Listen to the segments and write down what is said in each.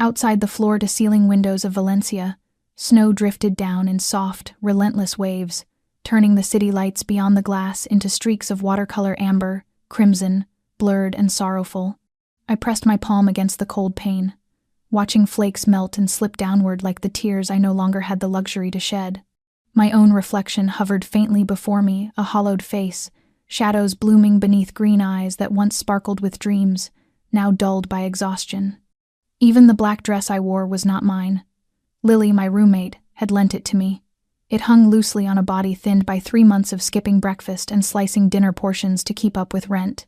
Outside the floor-to-ceiling windows of Valencia, snow drifted down in soft, relentless waves, turning the city lights beyond the glass into streaks of watercolor amber, crimson, blurred and sorrowful. I pressed my palm against the cold pane, watching flakes melt and slip downward like the tears I no longer had the luxury to shed. My own reflection hovered faintly before me, a hollowed face, shadows blooming beneath green eyes that once sparkled with dreams, now dulled by exhaustion. Even the black dress I wore was not mine. Lily, my roommate, had lent it to me. It hung loosely on a body thinned by 3 months of skipping breakfast and slicing dinner portions to keep up with rent.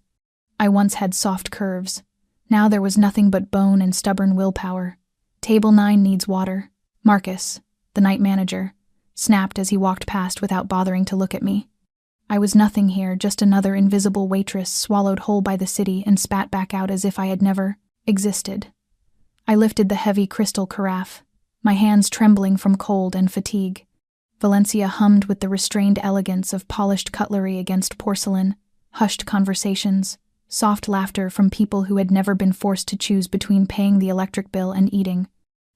I once had soft curves. Now there was nothing but bone and stubborn willpower. Table 9 needs water. Marcus, the night manager, snapped as he walked past without bothering to look at me. I was nothing here, just another invisible waitress swallowed whole by the city and spat back out as if I had never existed. I lifted the heavy crystal carafe, my hands trembling from cold and fatigue. Valencia hummed with the restrained elegance of polished cutlery against porcelain, hushed conversations, soft laughter from people who had never been forced to choose between paying the electric bill and eating.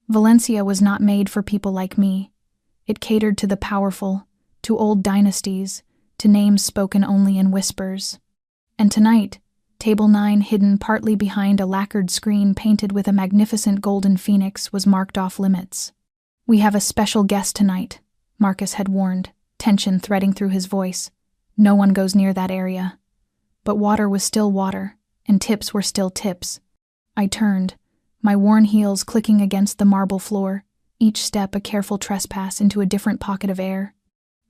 Valencia was not made for people like me. It catered to the powerful, to old dynasties, to names spoken only in whispers. And tonight, Table 9, hidden partly behind a lacquered screen painted with a magnificent golden phoenix, was marked off limits. "We have a special guest tonight," Marcus had warned, tension threading through his voice. "No one goes near that area." But water was still water, and tips were still tips. I turned, my worn heels clicking against the marble floor, each step a careful trespass into a different pocket of air.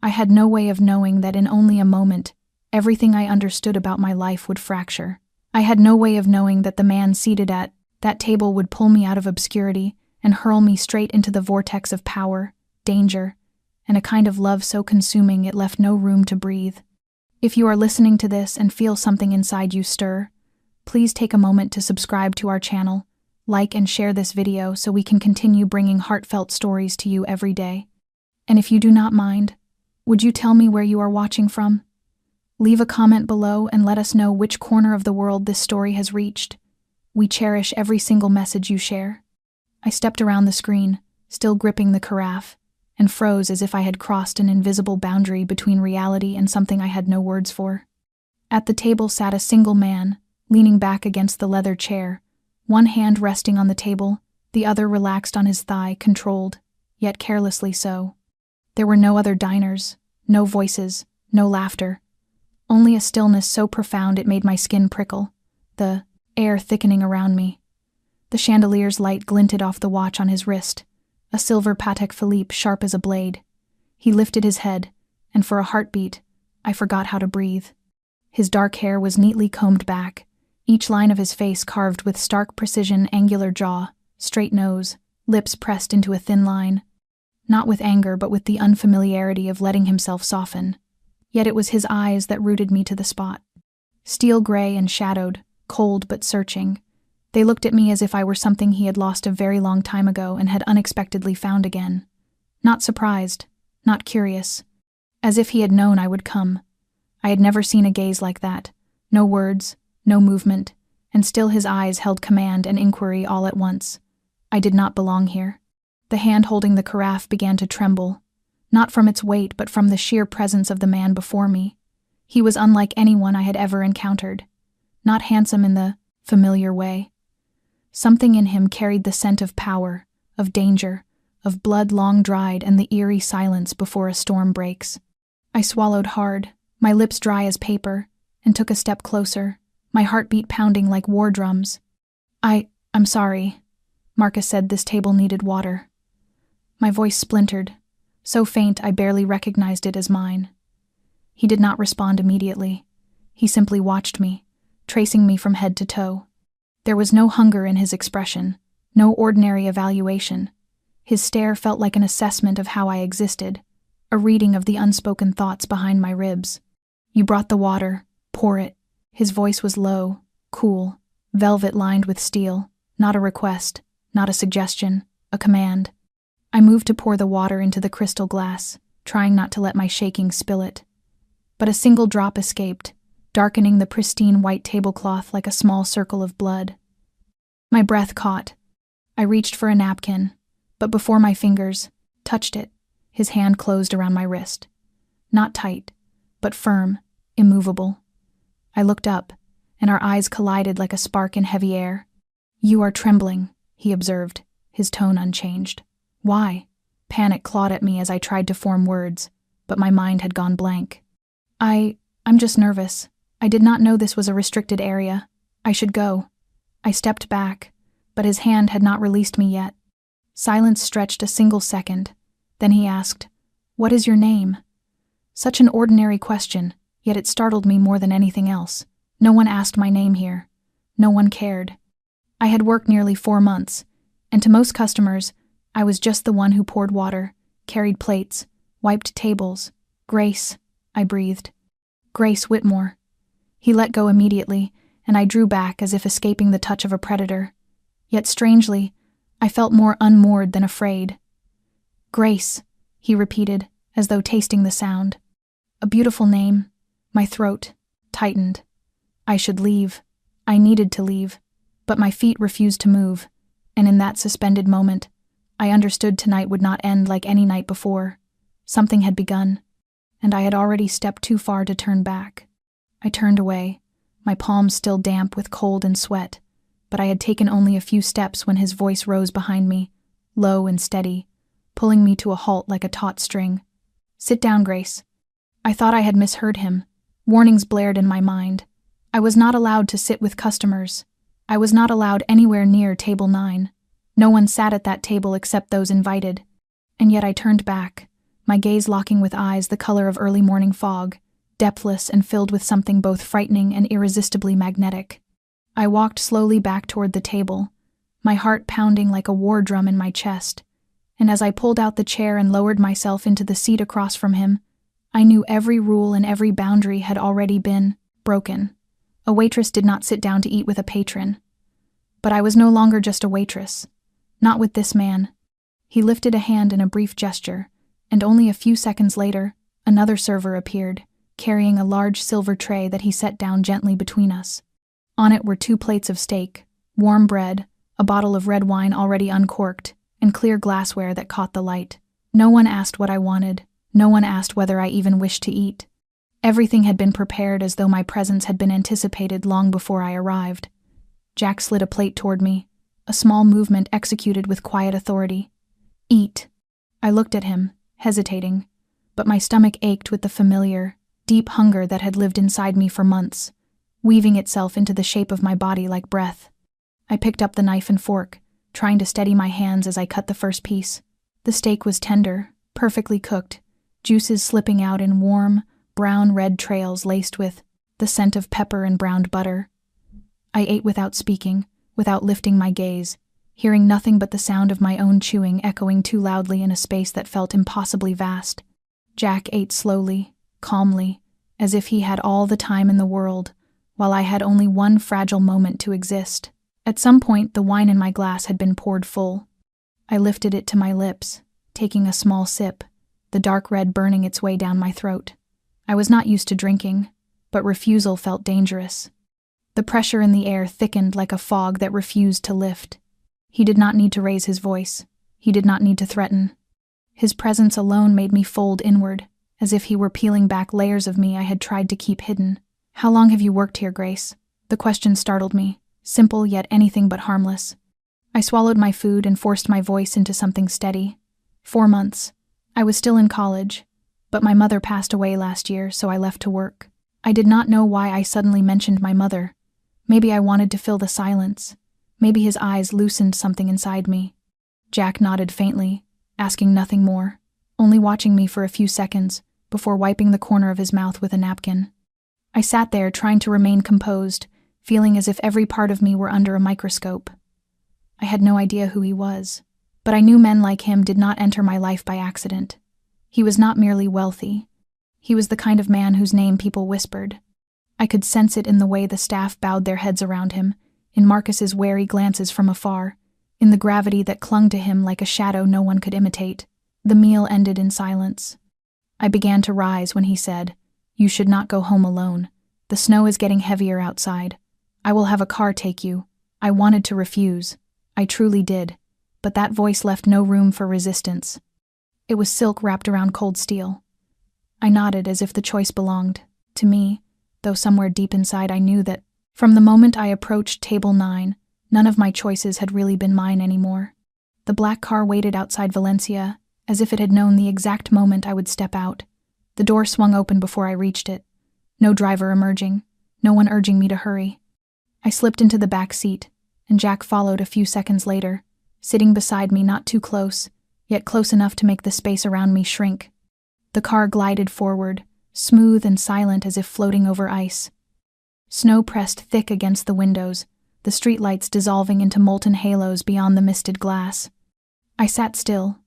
I had no way of knowing that in only a moment, everything I understood about my life would fracture. I had no way of knowing that the man seated at that table would pull me out of obscurity and hurl me straight into the vortex of power, danger, and a kind of love so consuming it left no room to breathe. If you are listening to this and feel something inside you stir, please take a moment to subscribe to our channel, like and share this video so we can continue bringing heartfelt stories to you every day. And if you do not mind, would you tell me where you are watching from? Leave a comment below and let us know which corner of the world this story has reached. We cherish every single message you share. I stepped around the screen, still gripping the carafe, and froze as if I had crossed an invisible boundary between reality and something I had no words for. At the table sat a single man, leaning back against the leather chair, one hand resting on the table, the other relaxed on his thigh, controlled, yet carelessly so. There were no other diners, no voices, no laughter. Only a stillness so profound it made my skin prickle, the air thickening around me. The chandelier's light glinted off the watch on his wrist, a silver Patek Philippe sharp as a blade. He lifted his head, and for a heartbeat, I forgot how to breathe. His dark hair was neatly combed back, each line of his face carved with stark precision, angular jaw, straight nose, lips pressed into a thin line. Not with anger, but with the unfamiliarity of letting himself soften. Yet it was his eyes that rooted me to the spot. Steel gray and shadowed, cold but searching. They looked at me as if I were something he had lost a very long time ago and had unexpectedly found again. Not surprised, not curious. As if he had known I would come. I had never seen a gaze like that. No words, no movement, and still his eyes held command and inquiry all at once. I did not belong here. The hand holding the carafe began to tremble, not from its weight but from the sheer presence of the man before me. He was unlike anyone I had ever encountered. Not handsome in the familiar way. Something in him carried the scent of power, of danger, of blood long dried and the eerie silence before a storm breaks. I swallowed hard, my lips dry as paper, and took a step closer, my heartbeat pounding like war drums. I'm sorry. Marcus said this table needed water. My voice splintered, so faint I barely recognized it as mine. He did not respond immediately. He simply watched me, tracing me from head to toe. There was no hunger in his expression, no ordinary evaluation. His stare felt like an assessment of how I existed, a reading of the unspoken thoughts behind my ribs. "You brought the water, pour it." His voice was low, cool, velvet lined with steel, not a request, not a suggestion, a command. I moved to pour the water into the crystal glass, trying not to let my shaking spill it. But a single drop escaped, darkening the pristine white tablecloth like a small circle of blood. My breath caught. I reached for a napkin, but before my fingers touched it, his hand closed around my wrist. Not tight, but firm, immovable. I looked up, and our eyes collided like a spark in heavy air. "You are trembling," he observed, his tone unchanged. "Why?" Panic clawed at me as I tried to form words, but my mind had gone blank. I'm just nervous. I did not know this was a restricted area. I should go." I stepped back, but his hand had not released me yet. Silence stretched a single second. Then he asked, "What is your name?" Such an ordinary question, yet it startled me more than anything else. No one asked my name here. No one cared. I had worked nearly 4 months, and to most customers, I was just the one who poured water, carried plates, wiped tables. "Grace," I breathed. "Grace Whitmore." He let go immediately, and I drew back as if escaping the touch of a predator. Yet strangely, I felt more unmoored than afraid. "Grace," he repeated, as though tasting the sound. A beautiful name. My throat tightened. I should leave. I needed to leave, but my feet refused to move, and in that suspended moment, I understood tonight would not end like any night before. Something had begun, and I had already stepped too far to turn back. I turned away, my palms still damp with cold and sweat, but I had taken only a few steps when his voice rose behind me, low and steady, pulling me to a halt like a taut string. "Sit down, Grace." I thought I had misheard him. Warnings blared in my mind. I was not allowed to sit with customers. I was not allowed anywhere near table 9. No one sat at that table except those invited. And yet I turned back, my gaze locking with eyes the color of early morning fog, depthless and filled with something both frightening and irresistibly magnetic. I walked slowly back toward the table, my heart pounding like a war drum in my chest, and as I pulled out the chair and lowered myself into the seat across from him, I knew every rule and every boundary had already been broken. A waitress did not sit down to eat with a patron. But I was no longer just a waitress. Not with this man. He lifted a hand in a brief gesture, and only a few seconds later, another server appeared, carrying a large silver tray that he set down gently between us. On it were 2 plates of steak, warm bread, a bottle of red wine already uncorked, and clear glassware that caught the light. No one asked what I wanted. No one asked whether I even wished to eat. Everything had been prepared as though my presence had been anticipated long before I arrived. Jack slid a plate toward me, a small movement executed with quiet authority. "Eat." I looked at him, hesitating, but my stomach ached with the familiar, deep hunger that had lived inside me for months, weaving itself into the shape of my body like breath. I picked up the knife and fork, trying to steady my hands as I cut the first piece. The steak was tender, perfectly cooked, juices slipping out in warm, brown-red trails laced with the scent of pepper and browned butter. I ate without speaking, without lifting my gaze, hearing nothing but the sound of my own chewing echoing too loudly in a space that felt impossibly vast. Jack ate slowly, calmly, as if he had all the time in the world, while I had only one fragile moment to exist. At some point, the wine in my glass had been poured full. I lifted it to my lips, taking a small sip, the dark red burning its way down my throat. I was not used to drinking, but refusal felt dangerous. The pressure in the air thickened like a fog that refused to lift. He did not need to raise his voice. He did not need to threaten. His presence alone made me fold inward, as if he were peeling back layers of me I had tried to keep hidden. "How long have you worked here, Grace?" The question startled me, simple yet anything but harmless. I swallowed my food and forced my voice into something steady. 4 months. I was still in college, but my mother passed away last year, so I left to work. I did not know why I suddenly mentioned my mother. Maybe I wanted to fill the silence. Maybe his eyes loosened something inside me. Jack nodded faintly, asking nothing more, only watching me for a few seconds before wiping the corner of his mouth with a napkin. I sat there trying to remain composed, feeling as if every part of me were under a microscope. I had no idea who he was, but I knew men like him did not enter my life by accident. He was not merely wealthy. He was the kind of man whose name people whispered. I could sense it in the way the staff bowed their heads around him, in Marcus's wary glances from afar, in the gravity that clung to him like a shadow no one could imitate. The meal ended in silence. I began to rise when he said, "You should not go home alone. The snow is getting heavier outside. I will have a car take you." I wanted to refuse. I truly did. but that voice left no room for resistance. It was silk wrapped around cold steel. I nodded as if the choice belonged to me, though somewhere deep inside I knew that, from the moment I approached Table 9, none of my choices had really been mine anymore. The black car waited outside Valencia, as if it had known the exact moment I would step out. The door swung open before I reached it. No driver emerging, no one urging me to hurry. I slipped into the back seat, and Jack followed a few seconds later, sitting beside me not too close, yet close enough to make the space around me shrink. The car glided forward, smooth and silent as if floating over ice. Snow pressed thick against the windows, the streetlights dissolving into molten halos beyond the misted glass. I sat still,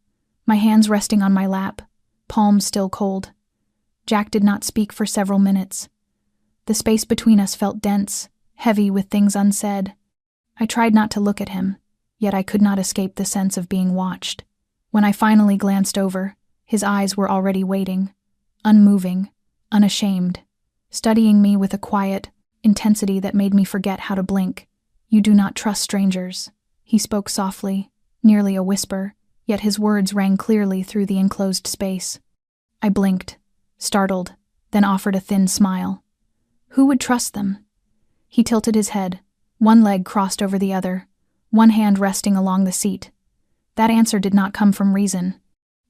my hands resting on my lap, palms still cold. Jack did not speak for several minutes. The space between us felt dense, heavy with things unsaid. I tried not to look at him, yet I could not escape the sense of being watched. When I finally glanced over, his eyes were already waiting, unmoving, unashamed, studying me with a quiet intensity that made me forget how to blink. "You do not trust strangers," he spoke softly, nearly a whisper, yet his words rang clearly through the enclosed space. I blinked, startled, then offered a thin smile. Who would trust them? He tilted his head, one leg crossed over the other, one hand resting along the seat. That answer did not come from reason.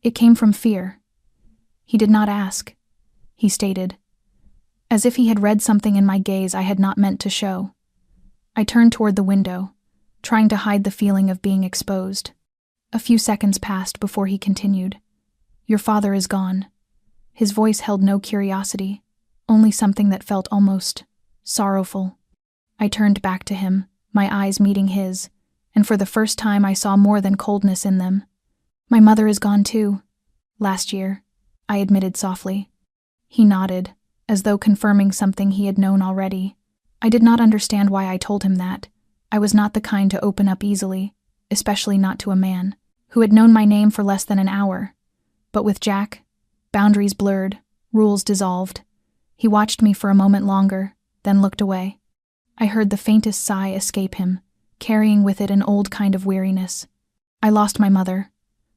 It came from fear. He did not ask. He stated, as if he had read something in my gaze I had not meant to show. I turned toward the window, trying to hide the feeling of being exposed. A few seconds passed before he continued. "Your father is gone." His voice held no curiosity, only something that felt almost sorrowful. I turned back to him, my eyes meeting his, and for the first time I saw more than coldness in them. "My mother is gone too. Last year," I admitted softly. He nodded, as though confirming something he had known already. I did not understand why I told him that. I was not the kind to open up easily, especially not to a man who had known my name for less than an hour. But with Jack, boundaries blurred, rules dissolved. He watched me for a moment longer, then looked away. I heard the faintest sigh escape him, carrying with it an old kind of weariness. "I lost my mother."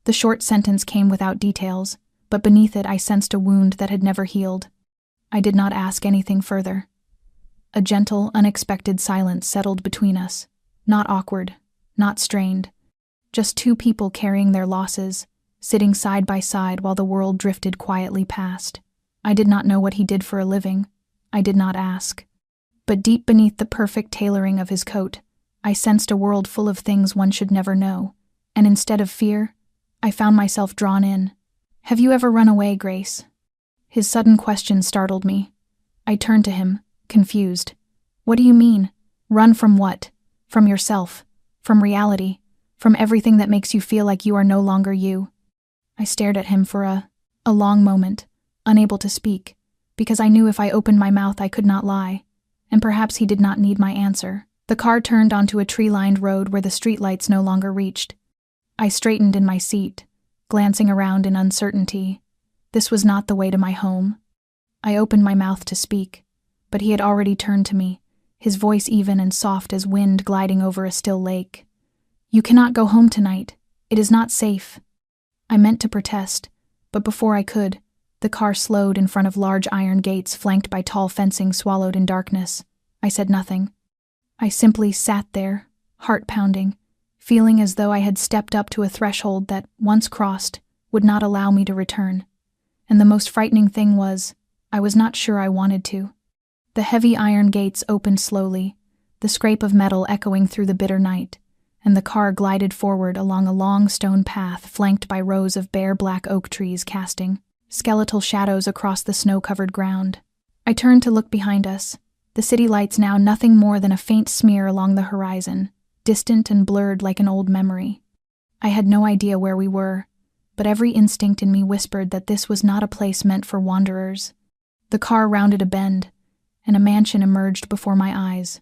The short sentence came without details, but beneath it I sensed a wound that had never healed. I did not ask anything further. A gentle, unexpected silence settled between us, not awkward, not strained. Just two people carrying their losses, sitting side by side while the world drifted quietly past. I did not know what he did for a living. I did not ask. But deep beneath the perfect tailoring of his coat, I sensed a world full of things one should never know, and instead of fear, I found myself drawn in. "Have you ever run away, Grace?" His sudden question startled me. I turned to him, confused. "What do you mean? Run from what? From yourself? From reality? From everything that makes you feel like you are no longer you?" I stared at him for a long moment, unable to speak, because I knew if I opened my mouth I could not lie, and perhaps he did not need my answer. The car turned onto a tree-lined road where the streetlights no longer reached. I straightened in my seat, glancing around in uncertainty. This was not the way to my home. I opened my mouth to speak, but he had already turned to me, his voice even and soft as wind gliding over a still lake. "You cannot go home tonight. It is not safe." I meant to protest, but before I could, the car slowed in front of large iron gates flanked by tall fencing swallowed in darkness. I said nothing. I simply sat there, heart pounding, feeling as though I had stepped up to a threshold that, once crossed, would not allow me to return. And the most frightening thing was, I was not sure I wanted to. The heavy iron gates opened slowly, the scrape of metal echoing through the bitter night, and the car glided forward along a long stone path flanked by rows of bare black oak trees casting skeletal shadows across the snow-covered ground. I turned to look behind us, the city lights now nothing more than a faint smear along the horizon, distant and blurred like an old memory. I had no idea where we were, but every instinct in me whispered that this was not a place meant for wanderers. The car rounded a bend, and a mansion emerged before my eyes,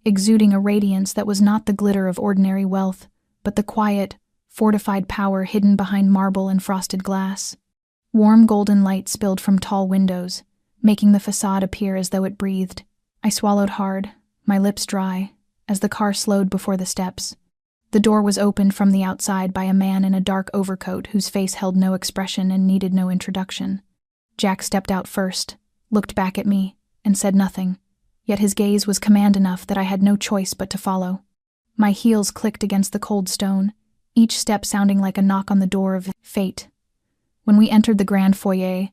exuding a radiance that was not the glitter of ordinary wealth, but the quiet, fortified power hidden behind marble and frosted glass. Warm golden light spilled from tall windows, making the facade appear as though it breathed. I swallowed hard, my lips dry, as the car slowed before the steps. The door was opened from the outside by a man in a dark overcoat whose face held no expression and needed no introduction. Jack stepped out first, looked back at me, and said nothing, yet his gaze was command enough that I had no choice but to follow. My heels clicked against the cold stone, each step sounding like a knock on the door of fate. When we entered the grand foyer,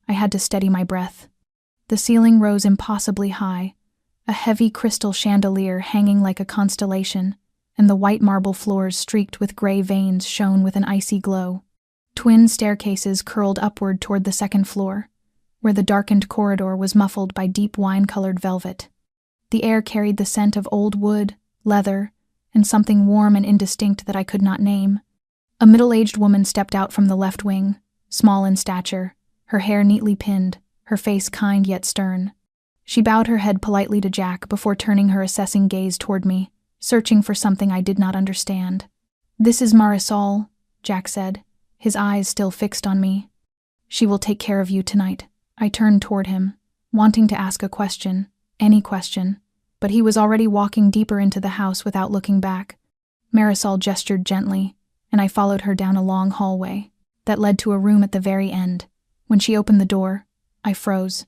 I had to steady my breath. The ceiling rose impossibly high, a heavy crystal chandelier hanging like a constellation, and the white marble floors streaked with gray veins shone with an icy glow. Twin staircases curled upward toward the second floor, where the darkened corridor was muffled by deep wine-colored velvet. The air carried the scent of old wood, leather, and something warm and indistinct that I could not name. A middle-aged woman stepped out from the left wing, small in stature, her hair neatly pinned, her face kind yet stern. She bowed her head politely to Jack before turning her assessing gaze toward me, searching for something I did not understand. "This is Marisol," Jack said, his eyes still fixed on me. "She will take care of you tonight." I turned toward him, wanting to ask a question, any question, but he was already walking deeper into the house without looking back. Marisol gestured gently, and I followed her down a long hallway that led to a room at the very end. When she opened the door, I froze.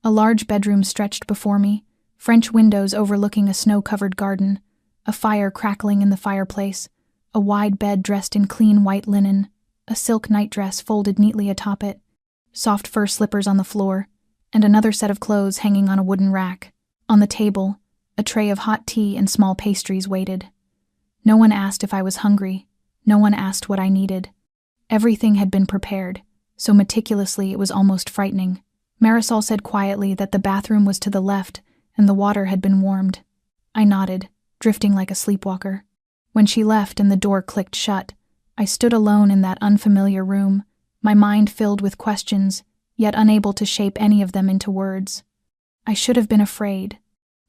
A large bedroom stretched before me, French windows overlooking a snow-covered garden, a fire crackling in the fireplace, a wide bed dressed in clean white linen, a silk nightdress folded neatly atop it, soft fur slippers on the floor, and another set of clothes hanging on a wooden rack. On the table, a tray of hot tea and small pastries waited. No one asked if I was hungry. No one asked what I needed. Everything had been prepared, so meticulously it was almost frightening. Marisol said quietly that the bathroom was to the left and the water had been warmed. I nodded, drifting like a sleepwalker. When she left and the door clicked shut, I stood alone in that unfamiliar room, my mind filled with questions, yet unable to shape any of them into words. I should have been afraid.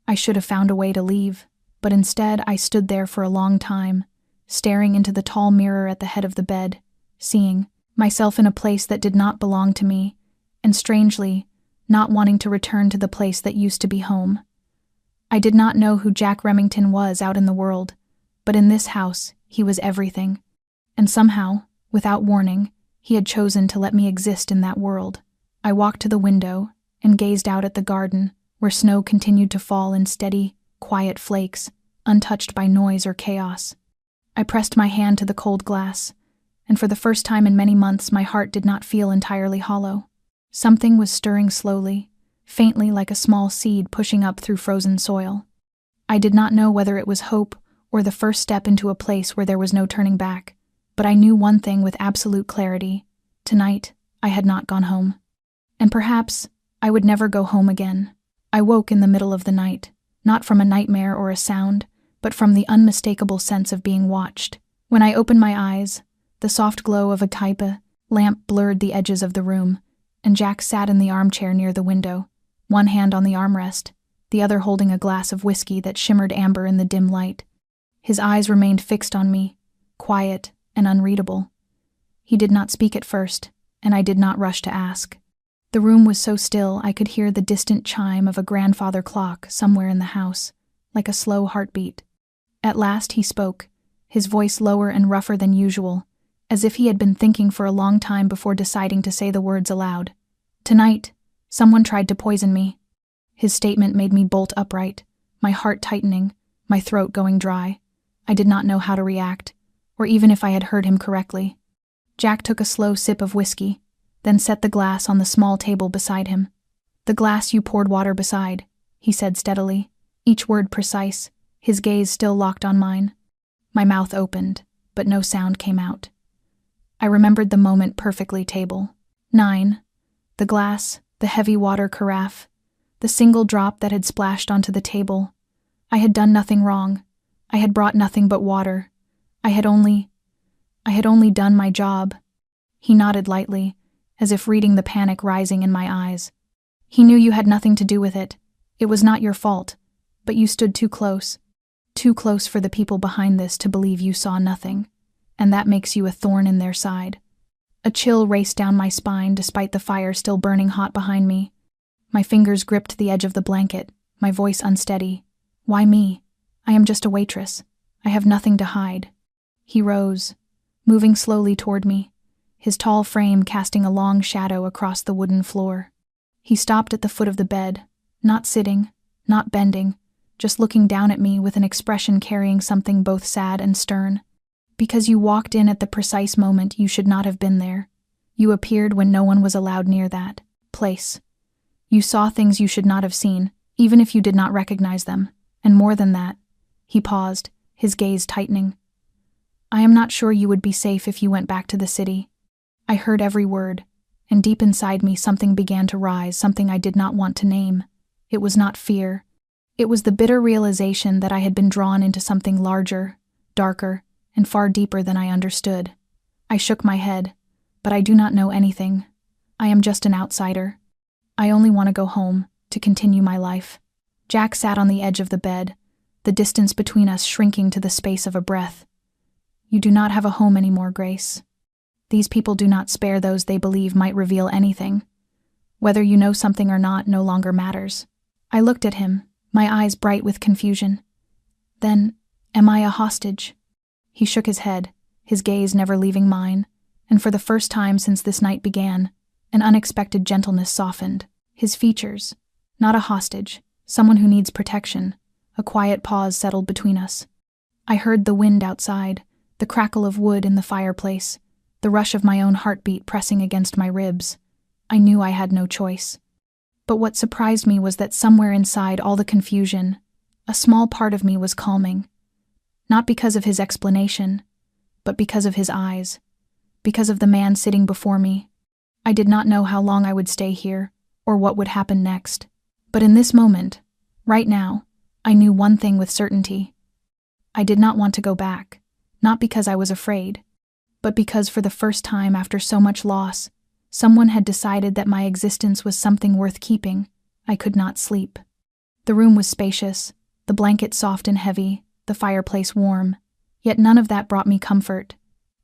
I should have found a way to leave, but instead I stood there for a long time, staring into the tall mirror at the head of the bed, seeing myself in a place that did not belong to me, and strangely, not wanting to return to the place that used to be home. I did not know who Jack Remington was out in the world, but in this house he was everything, and somehow, without warning, he had chosen to let me exist in that world. I walked to the window and gazed out at the garden, where snow continued to fall in steady, quiet flakes, untouched by noise or chaos. I pressed my hand to the cold glass, and for the first time in many months my heart did not feel entirely hollow. Something was stirring slowly, faintly like a small seed pushing up through frozen soil. I did not know whether it was hope or the first step into a place where there was no turning back, but I knew one thing with absolute clarity. Tonight, I had not gone home. And perhaps I would never go home again. I woke in the middle of the night, not from a nightmare or a sound, but from the unmistakable sense of being watched. When I opened my eyes, the soft glow of a type lamp blurred the edges of the room, and Jack sat in the armchair near the window, one hand on the armrest, the other holding a glass of whiskey that shimmered amber in the dim light. His eyes remained fixed on me, quiet and unreadable. He did not speak at first, and I did not rush to ask. The room was so still I could hear the distant chime of a grandfather clock somewhere in the house, like a slow heartbeat. At last he spoke, his voice lower and rougher than usual, as if he had been thinking for a long time before deciding to say the words aloud. "Tonight, someone tried to poison me." His statement made me bolt upright, my heart tightening, my throat going dry. I did not know how to react, or even if I had heard him correctly. Jack took a slow sip of whiskey, then set the glass on the small table beside him. "The glass you poured water beside," he said steadily, each word precise, his gaze still locked on mine. My mouth opened, but no sound came out. I remembered the moment perfectly. Table 9. The glass, the heavy water carafe, the single drop that had splashed onto the table. I had done nothing wrong. I had brought nothing but water. I had only done my job. He nodded lightly, as if reading the panic rising in my eyes. "He knew you had nothing to do with it. It was not your fault, but you stood too close for the people behind this to believe you saw nothing, and that makes you a thorn in their side." A chill raced down my spine despite the fire still burning hot behind me. My fingers gripped the edge of the blanket, my voice unsteady. "Why me? I am just a waitress. I have nothing to hide." He rose, moving slowly toward me, his tall frame casting a long shadow across the wooden floor. He stopped at the foot of the bed, not sitting, not bending, just looking down at me with an expression carrying something both sad and stern. Because you walked in at the precise moment you should not have been there. You appeared when no one was allowed near that place. You saw things you should not have seen, even if you did not recognize them, and more than that. He paused, his gaze tightening. I am not sure you would be safe if you went back to the city. I heard every word, and deep inside me something began to rise, something I did not want to name. It was not fear. It was the bitter realization that I had been drawn into something larger, darker, and far deeper than I understood. I shook my head, but I do not know anything. I am just an outsider. I only want to go home, to continue my life. Jack sat on the edge of the bed, the distance between us shrinking to the space of a breath. You do not have a home anymore, Grace. These people do not spare those they believe might reveal anything. Whether you know something or not no longer matters. I looked at him, my eyes bright with confusion. Then, am I a hostage? He shook his head, his gaze never leaving mine, and for the first time since this night began, an unexpected gentleness softened. His features, not a hostage, someone who needs protection. A quiet pause settled between us. I heard the wind outside, the crackle of wood in the fireplace, the rush of my own heartbeat pressing against my ribs. I knew I had no choice. But what surprised me was that somewhere inside all the confusion, a small part of me was calming. Not because of his explanation, but because of his eyes, because of the man sitting before me. I did not know how long I would stay here, or what would happen next. But in this moment, right now, I knew one thing with certainty. I did not want to go back, not because I was afraid, but because for the first time after so much loss, someone had decided that my existence was something worth keeping. I could not sleep. The room was spacious, the blanket soft and heavy, the fireplace warm, yet none of that brought me comfort.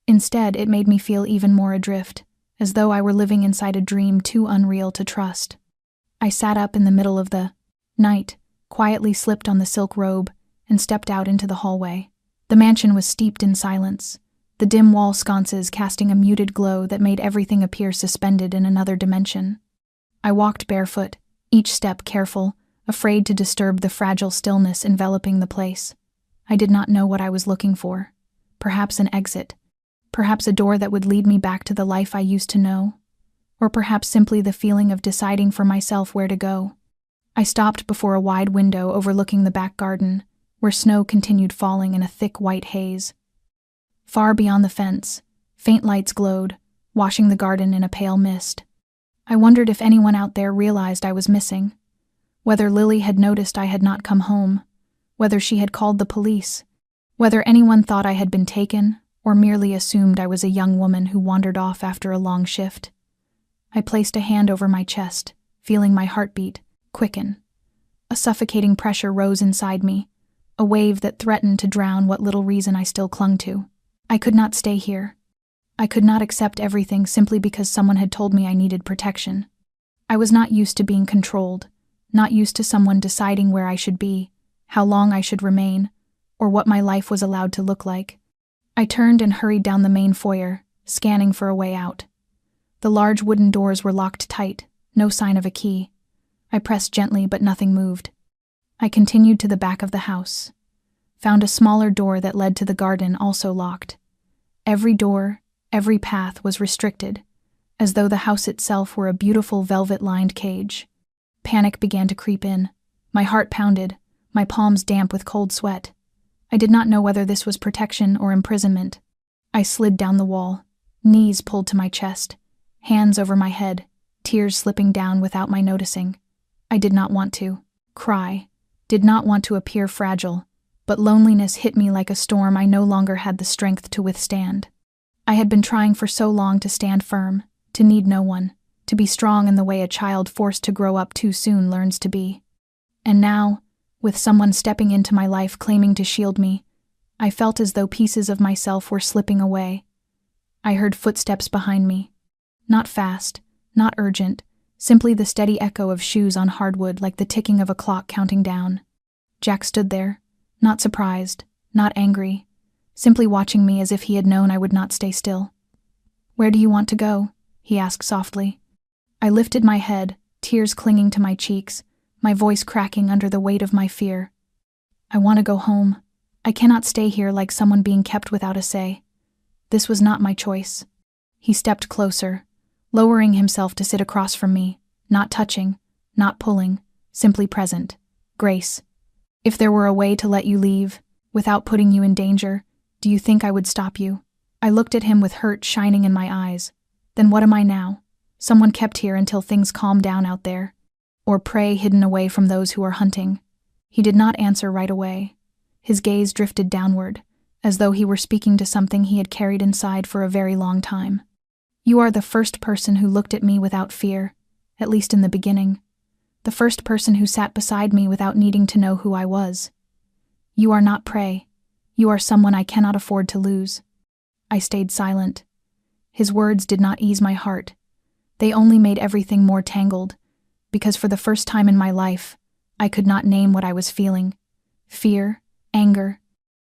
Instead, it made me feel even more adrift, as though I were living inside a dream too unreal to trust. I sat up in the middle of the night, quietly slipped on the silk robe, and stepped out into the hallway. The mansion was steeped in silence, the dim wall sconces casting a muted glow that made everything appear suspended in another dimension. I walked barefoot, each step careful, afraid to disturb the fragile stillness enveloping the place. I did not know what I was looking for. Perhaps an exit. Perhaps a door that would lead me back to the life I used to know. Or perhaps simply the feeling of deciding for myself where to go. I stopped before a wide window overlooking the back garden, where snow continued falling in a thick white haze. Far beyond the fence, faint lights glowed, washing the garden in a pale mist. I wondered if anyone out there realized I was missing. Whether Lily had noticed I had not come home. Whether she had called the police. Whether anyone thought I had been taken, or merely assumed I was a young woman who wandered off after a long shift. I placed a hand over my chest, feeling my heartbeat quicken. A suffocating pressure rose inside me, a wave that threatened to drown what little reason I still clung to. I could not stay here. I could not accept everything simply because someone had told me I needed protection. I was not used to being controlled, not used to someone deciding where I should be, how long I should remain, or what my life was allowed to look like. I turned and hurried down the main foyer, scanning for a way out. The large wooden doors were locked tight, no sign of a key. I pressed gently, but nothing moved. I continued to the back of the house, found a smaller door that led to the garden, also locked. Every door, every path was restricted, as though the house itself were a beautiful velvet-lined cage. Panic began to creep in. My heart pounded, my palms damp with cold sweat. I did not know whether this was protection or imprisonment. I slid down the wall, knees pulled to my chest, hands over my head, tears slipping down without my noticing. I did not want to cry, did not want to appear fragile, but loneliness hit me like a storm I no longer had the strength to withstand. I had been trying for so long to stand firm, to need no one, to be strong in the way a child forced to grow up too soon learns to be. And now, with someone stepping into my life claiming to shield me, I felt as though pieces of myself were slipping away. I heard footsteps behind me. Not fast, not urgent, simply the steady echo of shoes on hardwood like the ticking of a clock counting down. Jack stood there, not surprised, not angry, simply watching me as if he had known I would not stay still. "Where do you want to go?" he asked softly. I lifted my head, tears clinging to my cheeks, my voice cracking under the weight of my fear. "I want to go home. I cannot stay here like someone being kept without a say. This was not my choice." He stepped closer, lowering himself to sit across from me, not touching, not pulling, simply present. "Grace, if there were a way to let you leave, without putting you in danger, do you think I would stop you?" I looked at him with hurt shining in my eyes. "Then what am I now? Someone kept here until things calm down out there? Or prey hidden away from those who are hunting?" He did not answer right away. His gaze drifted downward, as though he were speaking to something he had carried inside for a very long time. "You are the first person who looked at me without fear, at least in the beginning. The first person who sat beside me without needing to know who I was. You are not prey. You are someone I cannot afford to lose." I stayed silent. His words did not ease my heart. They only made everything more tangled, because for the first time in my life, I could not name what I was feeling. Fear, anger,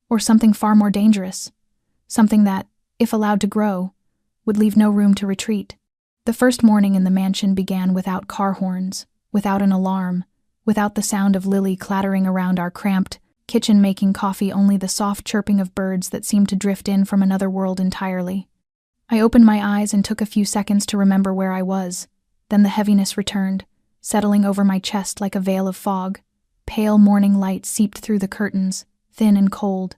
or something far more dangerous. Something that, if allowed to grow, would leave no room to retreat. The first morning in the mansion began without car horns, without an alarm, without the sound of Lily clattering around our cramped kitchen making coffee, only the soft chirping of birds that seemed to drift in from another world entirely. I opened my eyes and took a few seconds to remember where I was. Then the heaviness returned, settling over my chest like a veil of fog. Pale morning light seeped through the curtains, thin and cold.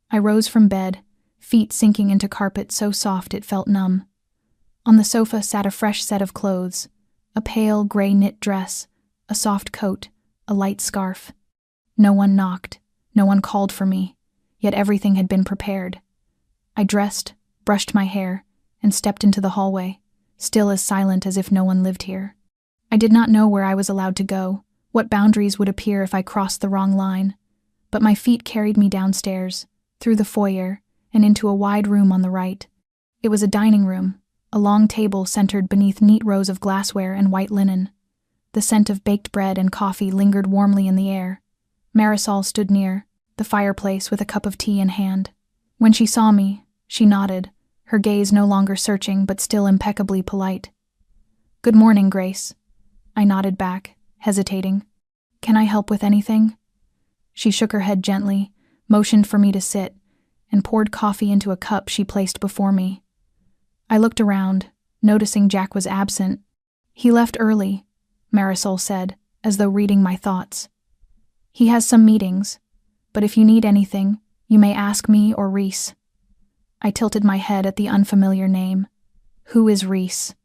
I rose from bed, feet sinking into carpet so soft it felt numb. On the sofa sat a fresh set of clothes, a pale gray knit dress, a soft coat, a light scarf. No one knocked, no one called for me, yet everything had been prepared. I dressed, brushed my hair, and stepped into the hallway, still as silent as if no one lived here. I did not know where I was allowed to go, what boundaries would appear if I crossed the wrong line, but my feet carried me downstairs, through the foyer, and into a wide room on the right. It was a dining room, a long table centered beneath neat rows of glassware and white linen. The scent of baked bread and coffee lingered warmly in the air. Marisol stood near the fireplace with a cup of tea in hand. When she saw me, she nodded, her gaze no longer searching but still impeccably polite. "Good morning, Grace." I nodded back, hesitating. "Can I help with anything?" She shook her head gently, motioned for me to sit, and poured coffee into a cup she placed before me. I looked around, noticing Jack was absent. "He left early," Marisol said, as though reading my thoughts. "He has some meetings, but if you need anything, you may ask me or Reese." I tilted my head at the unfamiliar name. "Who is Reese?"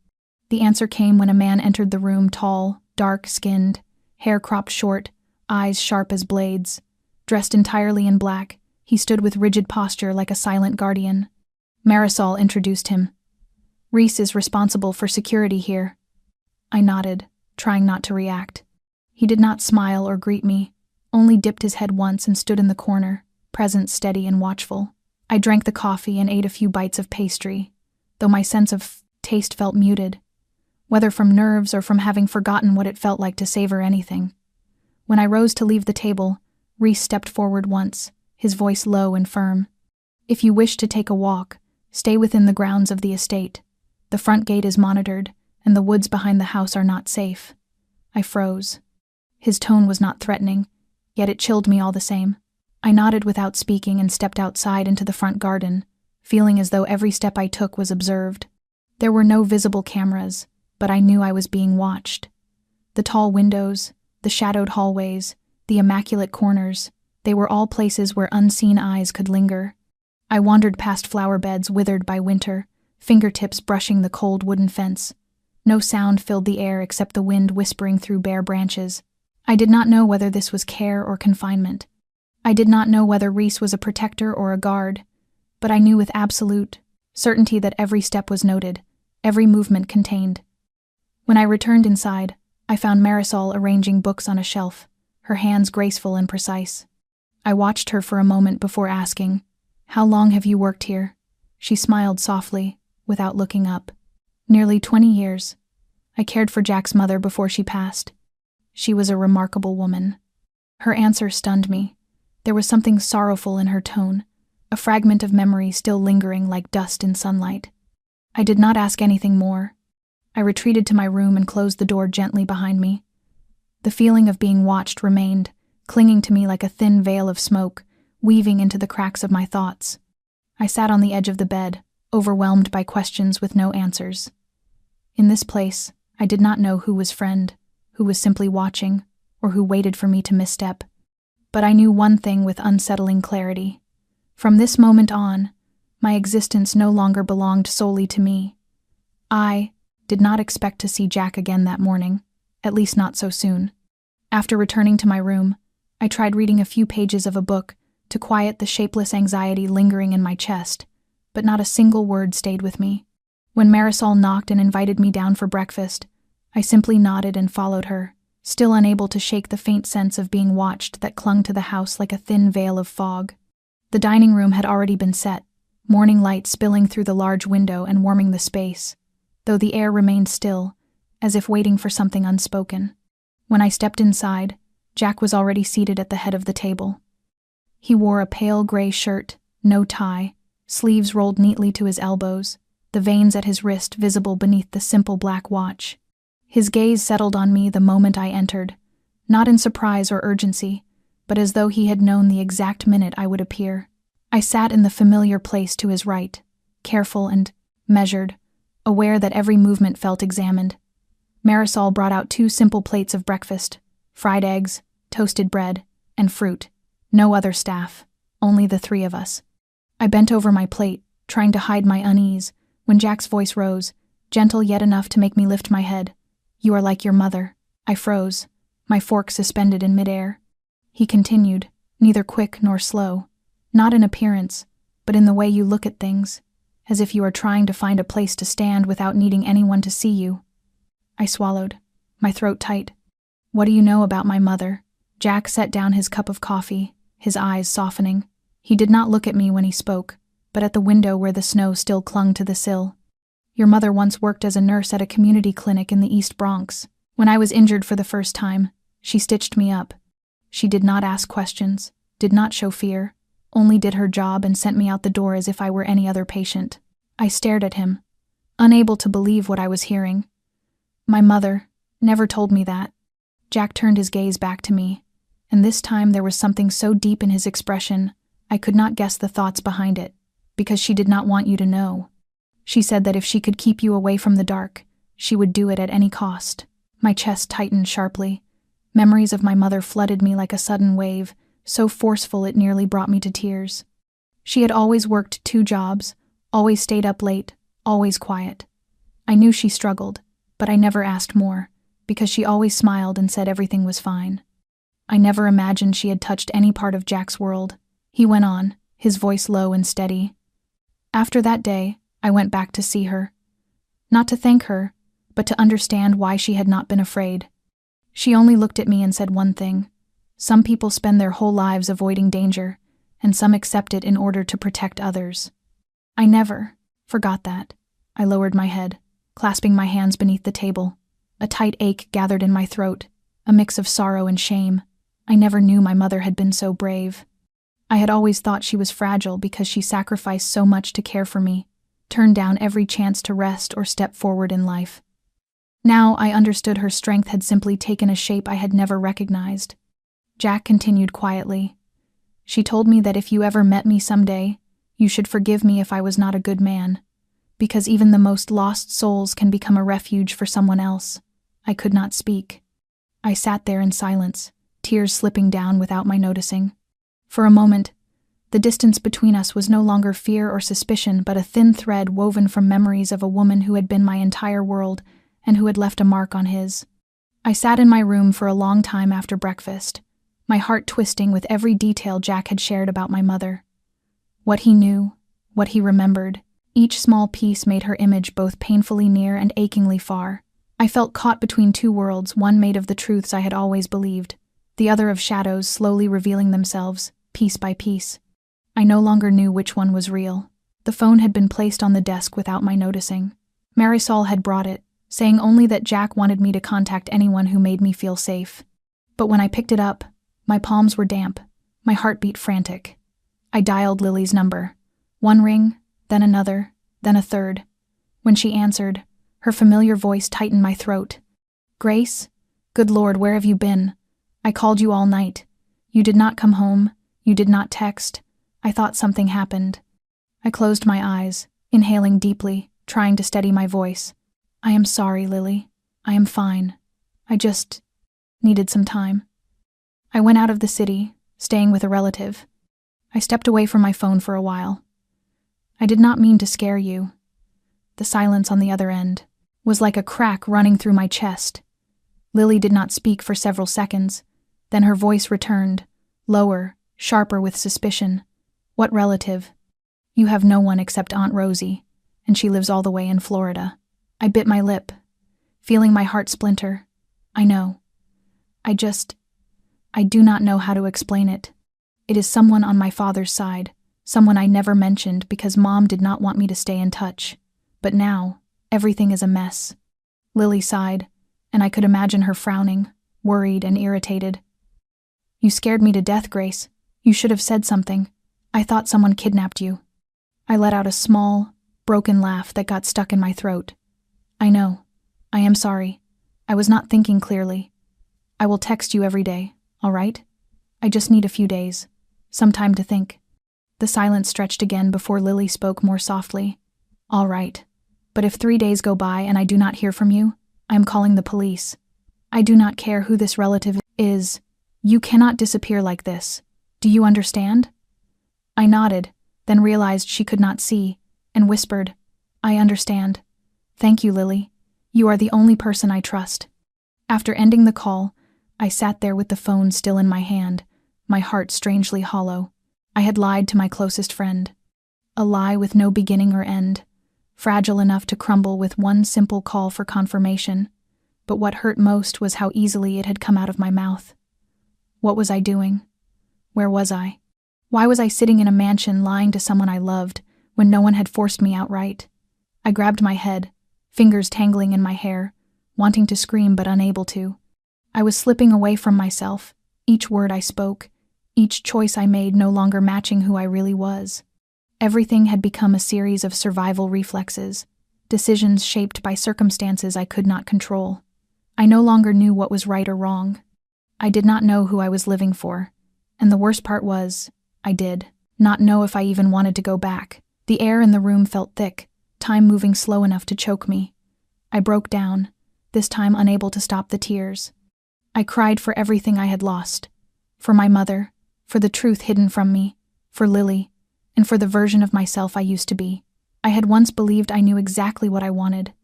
The answer came when a man entered the room, tall, dark-skinned, hair cropped short, eyes sharp as blades. Dressed entirely in black, he stood with rigid posture like a silent guardian. Marisol introduced him. "Reese is responsible for security here." I nodded, trying not to react. He did not smile or greet me, only dipped his head once and stood in the corner, presence steady and watchful. I drank the coffee and ate a few bites of pastry, though my sense of taste felt muted, whether from nerves or from having forgotten what it felt like to savor anything. When I rose to leave the table, Reese stepped forward once, his voice low and firm. "If you wish to take a walk, stay within the grounds of the estate. The front gate is monitored, and the woods behind the house are not safe." I froze. His tone was not threatening, yet it chilled me all the same. I nodded without speaking and stepped outside into the front garden, feeling as though every step I took was observed. There were no visible cameras, but I knew I was being watched. The tall windows, the shadowed hallways, the immaculate corners, they were all places where unseen eyes could linger. I wandered past flower beds withered by winter, fingertips brushing the cold wooden fence. No sound filled the air except the wind whispering through bare branches. I did not know whether this was care or confinement. I did not know whether Reese was a protector or a guard, but I knew with absolute certainty that every step was noted, every movement contained. When I returned inside, I found Marisol arranging books on a shelf, her hands graceful and precise. I watched her for a moment before asking, "How long have you worked here?" She smiled softly, without looking up. "Nearly 20 years. I cared for Jack's mother before she passed. She was a remarkable woman." Her answer stunned me. There was something sorrowful in her tone, a fragment of memory still lingering like dust in sunlight. I did not ask anything more. I retreated to my room and closed the door gently behind me. The feeling of being watched remained, clinging to me like a thin veil of smoke, weaving into the cracks of my thoughts. I sat on the edge of the bed, overwhelmed by questions with no answers. In this place, I did not know who was friend, who was simply watching, or who waited for me to misstep. But I knew one thing with unsettling clarity. From this moment on, my existence no longer belonged solely to me. I did not expect to see Jack again that morning, at least not so soon. After returning to my room, I tried reading a few pages of a book to quiet the shapeless anxiety lingering in my chest, but not a single word stayed with me. When Marisol knocked and invited me down for breakfast, I simply nodded and followed her, still unable to shake the faint sense of being watched that clung to the house like a thin veil of fog. The dining room had already been set, morning light spilling through the large window and warming the space, though the air remained still, as if waiting for something unspoken. When I stepped inside, Jack was already seated at the head of the table. He wore a pale gray shirt, no tie, sleeves rolled neatly to his elbows, the veins at his wrist visible beneath the simple black watch. His gaze settled on me the moment I entered, not in surprise or urgency, but as though he had known the exact minute I would appear. I sat in the familiar place to his right, careful and measured, aware that every movement felt examined. Marisol brought out 2 simple plates of breakfast, fried eggs, toasted bread, and fruit. No other staff, only the 3 of us. I bent over my plate, trying to hide my unease, when Jack's voice rose, gentle yet enough to make me lift my head. "You are like your mother." I froze, my fork suspended in midair. He continued, neither quick nor slow, not in appearance, but in the way you look at things, as if you are trying to find a place to stand without needing anyone to see you. I swallowed, my throat tight. "What do you know about my mother?" Jack set down his cup of coffee, his eyes softening. He did not look at me when he spoke, but at the window where the snow still clung to the sill. "Your mother once worked as a nurse at a community clinic in the East Bronx. When I was injured for the first time, she stitched me up. She did not ask questions, did not show fear, only did her job and sent me out the door as if I were any other patient." I stared at him, unable to believe what I was hearing. "My mother never told me that." Jack turned his gaze back to me, and this time there was something so deep in his expression, I could not guess the thoughts behind it, because she did not want you to know. She said that if she could keep you away from the dark, she would do it at any cost. My chest tightened sharply. Memories of my mother flooded me like a sudden wave, so forceful it nearly brought me to tears. She had always worked 2 jobs, always stayed up late, always quiet. I knew she struggled, but I never asked more, because she always smiled and said everything was fine. I never imagined she had touched any part of Jack's world. He went on, his voice low and steady. "After that day, I went back to see her. Not to thank her, but to understand why she had not been afraid. She only looked at me and said one thing. Some people spend their whole lives avoiding danger, and some accept it in order to protect others. I never forgot that." I lowered my head, clasping my hands beneath the table. A tight ache gathered in my throat, a mix of sorrow and shame. I never knew my mother had been so brave. I had always thought she was fragile because she sacrificed so much to care for me, turned down every chance to rest or step forward in life. Now I understood her strength had simply taken a shape I had never recognized. Jack continued quietly. "She told me that if you ever met me someday, you should forgive me if I was not a good man, because even the most lost souls can become a refuge for someone else." I could not speak. I sat there in silence, tears slipping down without my noticing. For a moment, the distance between us was no longer fear or suspicion, but a thin thread woven from memories of a woman who had been my entire world and who had left a mark on his. I sat in my room for a long time after breakfast, my heart twisting with every detail Jack had shared about my mother. What he knew, what he remembered, each small piece made her image both painfully near and achingly far. I felt caught between 2 worlds, one made of the truths I had always believed, the other of shadows slowly revealing themselves, piece by piece. I no longer knew which one was real. The phone had been placed on the desk without my noticing. Marisol had brought it, saying only that Jack wanted me to contact anyone who made me feel safe. But when I picked it up, my palms were damp, my heart beat frantic. I dialed Lily's number. One ring, then another, then a third. When she answered, her familiar voice tightened my throat. "Grace? Good Lord, where have you been? I called you all night. You did not come home. You did not text. I thought something happened." I closed my eyes, inhaling deeply, trying to steady my voice. "I am sorry, Lily. I am fine. I just needed some time." I went out of the city, staying with a relative. I stepped away from my phone for a while. "I did not mean to scare you." The silence on the other end was like a crack running through my chest. Lily did not speak for several seconds. Then her voice returned, lower, sharper with suspicion. "What relative?" "You have no one except Aunt Rosie, and she lives all the way in Florida." I bit my lip, feeling my heart splinter. "I know. I do not know how to explain it. It is someone on my father's side, someone I never mentioned because Mom did not want me to stay in touch. But now, everything is a mess." Lily sighed, and I could imagine her frowning, worried and irritated. "You scared me to death, Grace. You should have said something. I thought someone kidnapped you." I let out a small, broken laugh that got stuck in my throat. "I know. I am sorry. I was not thinking clearly. I will text you every day, all right? I just need a few days. Some time to think." The silence stretched again before Lily spoke more softly. "All right. But if 3 days go by and I do not hear from you, I am calling the police. I do not care who this relative is. You cannot disappear like this. Do you understand?" I nodded, then realized she could not see, and whispered, "I understand. Thank you, Lily. You are the only person I trust." After ending the call, I sat there with the phone still in my hand, my heart strangely hollow. I had lied to my closest friend. A lie with no beginning or end, fragile enough to crumble with one simple call for confirmation. But what hurt most was how easily it had come out of my mouth. What was I doing? Where was I? Why was I sitting in a mansion lying to someone I loved when no one had forced me outright? I grabbed my head, fingers tangling in my hair, wanting to scream but unable to. I was slipping away from myself, each word I spoke, each choice I made no longer matching who I really was. Everything had become a series of survival reflexes, decisions shaped by circumstances I could not control. I no longer knew what was right or wrong. I did not know who I was living for, and the worst part was, I did not know if I even wanted to go back. The air in the room felt thick, time moving slow enough to choke me. I broke down, this time unable to stop the tears. I cried for everything I had lost, for my mother, for the truth hidden from me, for Lily, and for the version of myself I used to be. I had once believed I knew exactly what I wanted.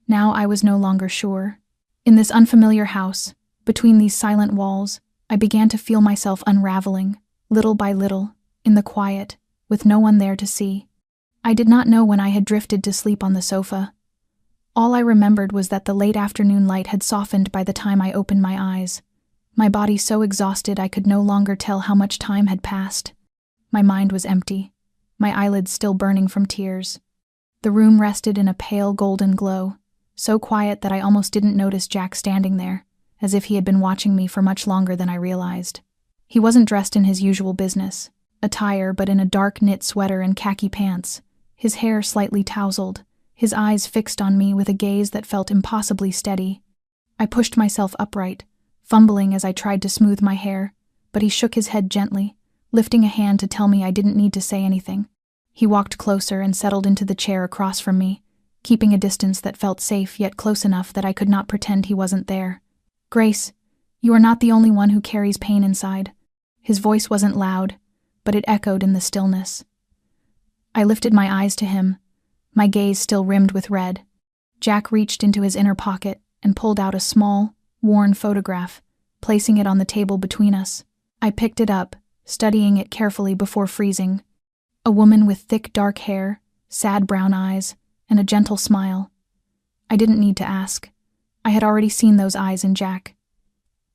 Now I was no longer sure. In this unfamiliar house, between these silent walls, I began to feel myself unraveling, little by little, in the quiet, with no one there to see. I did not know when I had drifted to sleep on the sofa. All I remembered was that the late afternoon light had softened by the time I opened my eyes, my body so exhausted I could no longer tell how much time had passed. My mind was empty, my eyelids still burning from tears. The room rested in a pale golden glow, so quiet that I almost didn't notice Jack standing there, as if he had been watching me for much longer than I realized. He wasn't dressed in his usual business attire, but in a dark knit sweater and khaki pants, his hair slightly tousled, his eyes fixed on me with a gaze that felt impossibly steady. I pushed myself upright, fumbling as I tried to smooth my hair, but he shook his head gently, lifting a hand to tell me I didn't need to say anything. He walked closer and settled into the chair across from me, keeping a distance that felt safe yet close enough that I could not pretend he wasn't there. "Grace, you are not the only one who carries pain inside." His voice wasn't loud, but it echoed in the stillness. I lifted my eyes to him, my gaze still rimmed with red. Jack reached into his inner pocket and pulled out a small, worn photograph, placing it on the table between us. I picked it up, studying it carefully before freezing. A woman with thick dark hair, sad brown eyes, and a gentle smile. I didn't need to ask. I had already seen those eyes in Jack.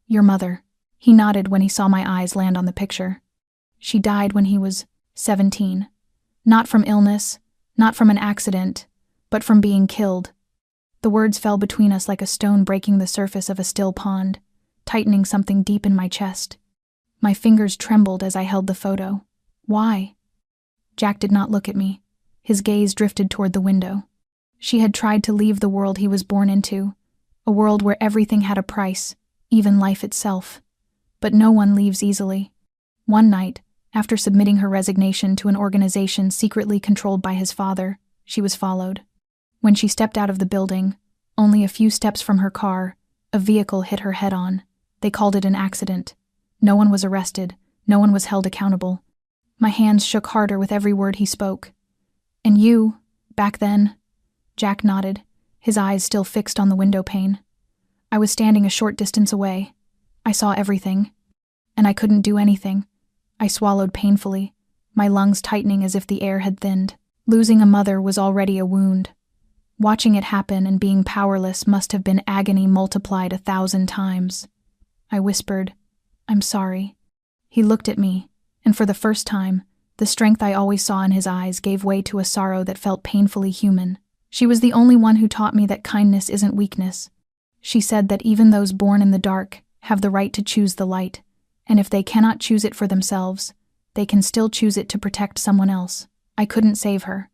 "Your mother." He nodded when he saw my eyes land on the picture. "She died when he was 17. Not from illness, not from an accident, but from being killed." The words fell between us like a stone breaking the surface of a still pond, tightening something deep in my chest. My fingers trembled as I held the photo. Why? Jack did not look at me. His gaze drifted toward the window. She had tried to leave the world he was born into, a world where everything had a price, even life itself. But no one leaves easily. One night, after submitting her resignation to an organization secretly controlled by his father, she was followed. When she stepped out of the building, only a few steps from her car, a vehicle hit her head-on. They called it an accident. No one was arrested. No one was held accountable. My hands shook harder with every word he spoke. "And you, back then?" Jack nodded, his eyes still fixed on the window pane. "I was standing a short distance away. I saw everything. And I couldn't do anything." I swallowed painfully, my lungs tightening as if the air had thinned. Losing a mother was already a wound. Watching it happen and being powerless must have been agony multiplied 1,000 times. I whispered, "I'm sorry." He looked at me, and for the first time, the strength I always saw in his eyes gave way to a sorrow that felt painfully human. She was the only one who taught me that kindness isn't weakness. She said that even those born in the dark have the right to choose the light, and if they cannot choose it for themselves, they can still choose it to protect someone else. I couldn't save her.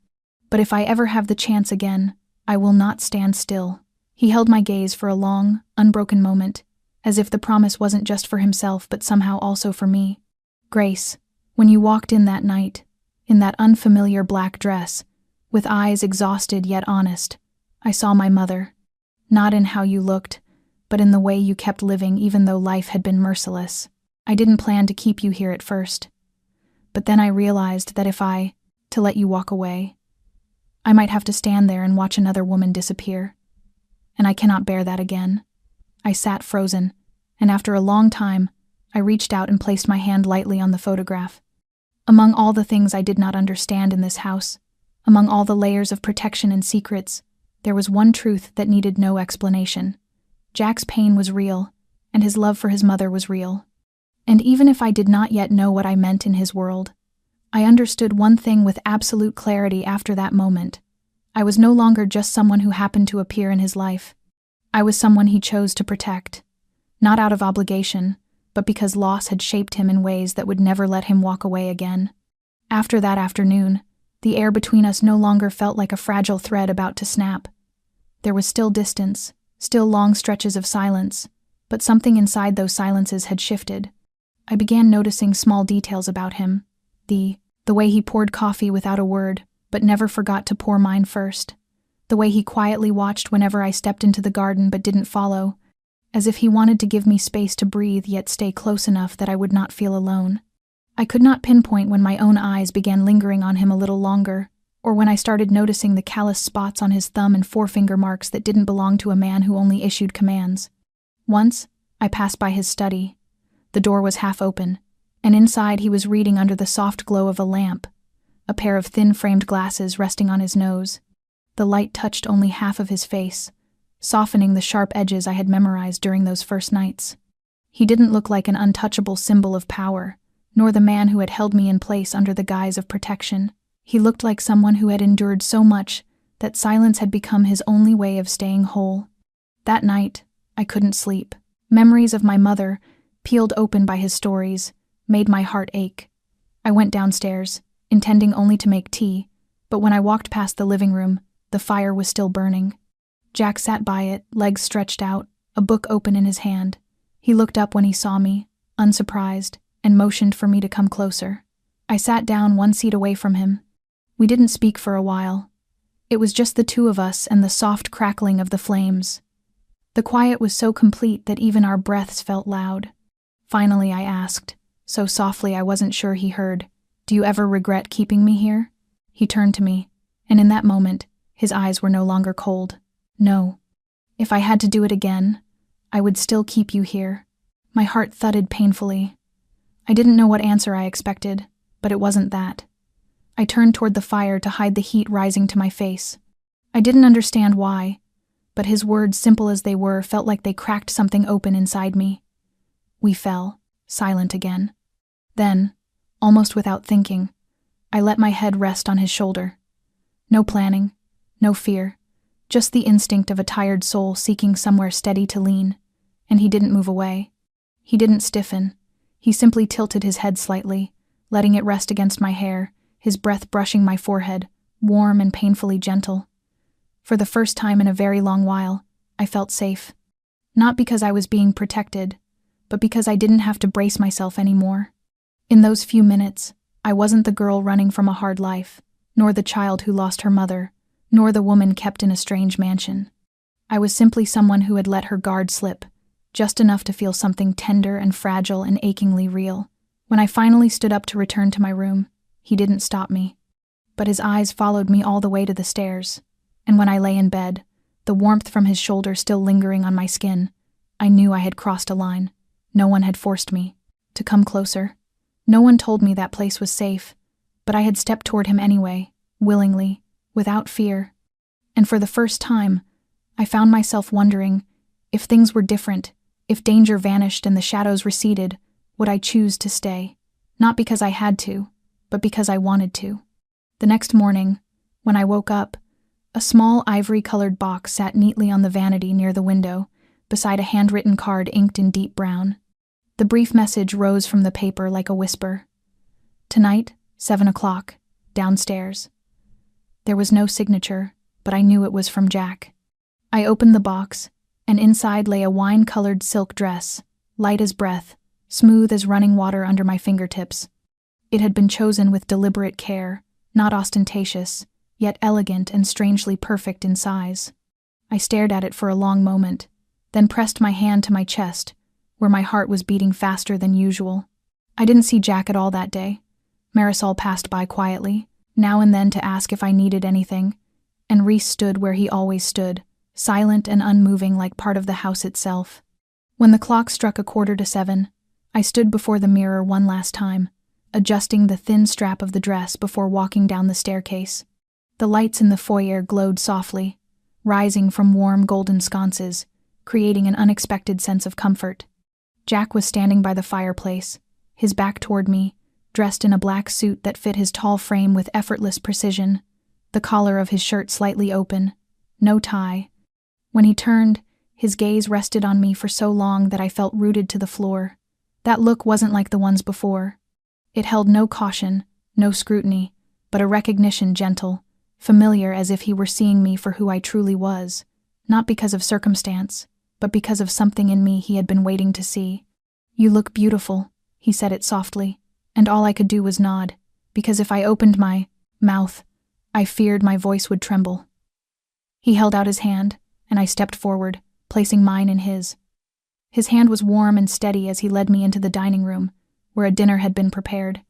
But if I ever have the chance again, I will not stand still. He held my gaze for a long, unbroken moment, as if the promise wasn't just for himself but somehow also for me. "Grace, when you walked in that night, in that unfamiliar black dress, with eyes exhausted yet honest, I saw my mother. Not in how you looked, but in the way you kept living even though life had been merciless. I didn't plan to keep you here at first. But then I realized that to let you walk away, I might have to stand there and watch another woman disappear. And I cannot bear that again." I sat frozen, and after a long time, I reached out and placed my hand lightly on the photograph. Among all the things I did not understand in this house, among all the layers of protection and secrets, there was one truth that needed no explanation. Jack's pain was real, and his love for his mother was real. And even if I did not yet know what I meant in his world, I understood one thing with absolute clarity after that moment. I was no longer just someone who happened to appear in his life. I was someone he chose to protect, not out of obligation, but because loss had shaped him in ways that would never let him walk away again. After that afternoon, the air between us no longer felt like a fragile thread about to snap. There was still distance, still long stretches of silence, but something inside those silences had shifted. I began noticing small details about him. The way he poured coffee without a word, but never forgot to pour mine first. The way he quietly watched whenever I stepped into the garden but didn't follow, as if he wanted to give me space to breathe yet stay close enough that I would not feel alone. I could not pinpoint when my own eyes began lingering on him a little longer, or when I started noticing the callous spots on his thumb and forefinger marks that didn't belong to a man who only issued commands. Once, I passed by his study. The door was half open, and inside he was reading under the soft glow of a lamp, a pair of thin-framed glasses resting on his nose. The light touched only half of his face, softening the sharp edges I had memorized during those first nights. He didn't look like an untouchable symbol of power, nor the man who had held me in place under the guise of protection. He looked like someone who had endured so much that silence had become his only way of staying whole. That night, I couldn't sleep. Memories of my mother, peeled open by his stories, made my heart ache. I went downstairs, intending only to make tea, but when I walked past the living room, the fire was still burning. Jack sat by it, legs stretched out, a book open in his hand. He looked up when he saw me, unsurprised, and motioned for me to come closer. I sat down one seat away from him. We didn't speak for a while. It was just the two of us and the soft crackling of the flames. The quiet was so complete that even our breaths felt loud. Finally, I asked, so softly I wasn't sure he heard, "Do you ever regret keeping me here?" He turned to me, and in that moment, his eyes were no longer cold. "No. If I had to do it again, I would still keep you here." My heart thudded painfully. I didn't know what answer I expected, but it wasn't that. I turned toward the fire to hide the heat rising to my face. I didn't understand why, but his words, simple as they were, felt like they cracked something open inside me. We fell, silent again. Then, almost without thinking, I let my head rest on his shoulder. No planning, no fear, just the instinct of a tired soul seeking somewhere steady to lean, and he didn't move away. He didn't stiffen. He simply tilted his head slightly, letting it rest against my hair, his breath brushing my forehead, warm and painfully gentle. For the first time in a very long while, I felt safe. Not because I was being protected, but because I didn't have to brace myself anymore. In those few minutes, I wasn't the girl running from a hard life, nor the child who lost her mother, nor the woman kept in a strange mansion. I was simply someone who had let her guard slip, just enough to feel something tender and fragile and achingly real. When I finally stood up to return to my room, he didn't stop me. But his eyes followed me all the way to the stairs, and when I lay in bed, the warmth from his shoulder still lingering on my skin, I knew I had crossed a line. No one had forced me to come closer. No one told me that place was safe, but I had stepped toward him anyway, willingly, without fear. And for the first time, I found myself wondering, if things were different, if danger vanished and the shadows receded, would I choose to stay? Not because I had to, but because I wanted to. The next morning, when I woke up, a small ivory-colored box sat neatly on the vanity near the window, beside a handwritten card inked in deep brown. The brief message rose from the paper like a whisper. Tonight, 7 o'clock, downstairs. There was no signature, but I knew it was from Jack. I opened the box, and inside lay a wine-colored silk dress, light as breath, smooth as running water under my fingertips. It had been chosen with deliberate care, not ostentatious, yet elegant and strangely perfect in size. I stared at it for a long moment, then pressed my hand to my chest, where my heart was beating faster than usual. I didn't see Jack at all that day. Marisol passed by quietly, now and then to ask if I needed anything, and Reese stood where he always stood, silent and unmoving like part of the house itself. When the clock struck 7:15, I stood before the mirror one last time, adjusting the thin strap of the dress before walking down the staircase. The lights in the foyer glowed softly, rising from warm golden sconces, creating an unexpected sense of comfort. Jack was standing by the fireplace, his back toward me, dressed in a black suit that fit his tall frame with effortless precision, the collar of his shirt slightly open, no tie. When he turned, his gaze rested on me for so long that I felt rooted to the floor. That look wasn't like the ones before. It held no caution, no scrutiny, but a recognition gentle, familiar as if he were seeing me for who I truly was, not because of circumstance, but because of something in me he had been waiting to see. "You look beautiful," he said it softly, and all I could do was nod, because if I opened my mouth, I feared my voice would tremble. He held out his hand, and I stepped forward, placing mine in his. His hand was warm and steady as he led me into the dining room, where a dinner had been prepared.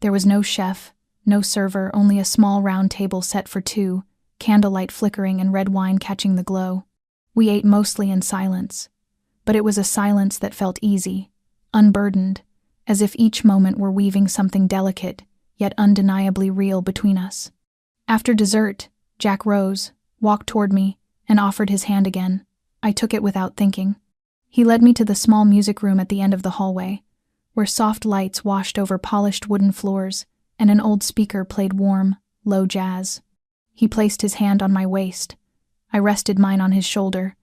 There was no chef, no server, only a small round table set for two, candlelight flickering and red wine catching the glow. We ate mostly in silence, but it was a silence that felt easy, unburdened, as if each moment were weaving something delicate, yet undeniably real between us. After dessert, Jack rose, walked toward me, and offered his hand again. I took it without thinking. He led me to the small music room at the end of the hallway, where soft lights washed over polished wooden floors, and an old speaker played warm, low jazz. He placed his hand on my waist. I rested mine on his shoulder,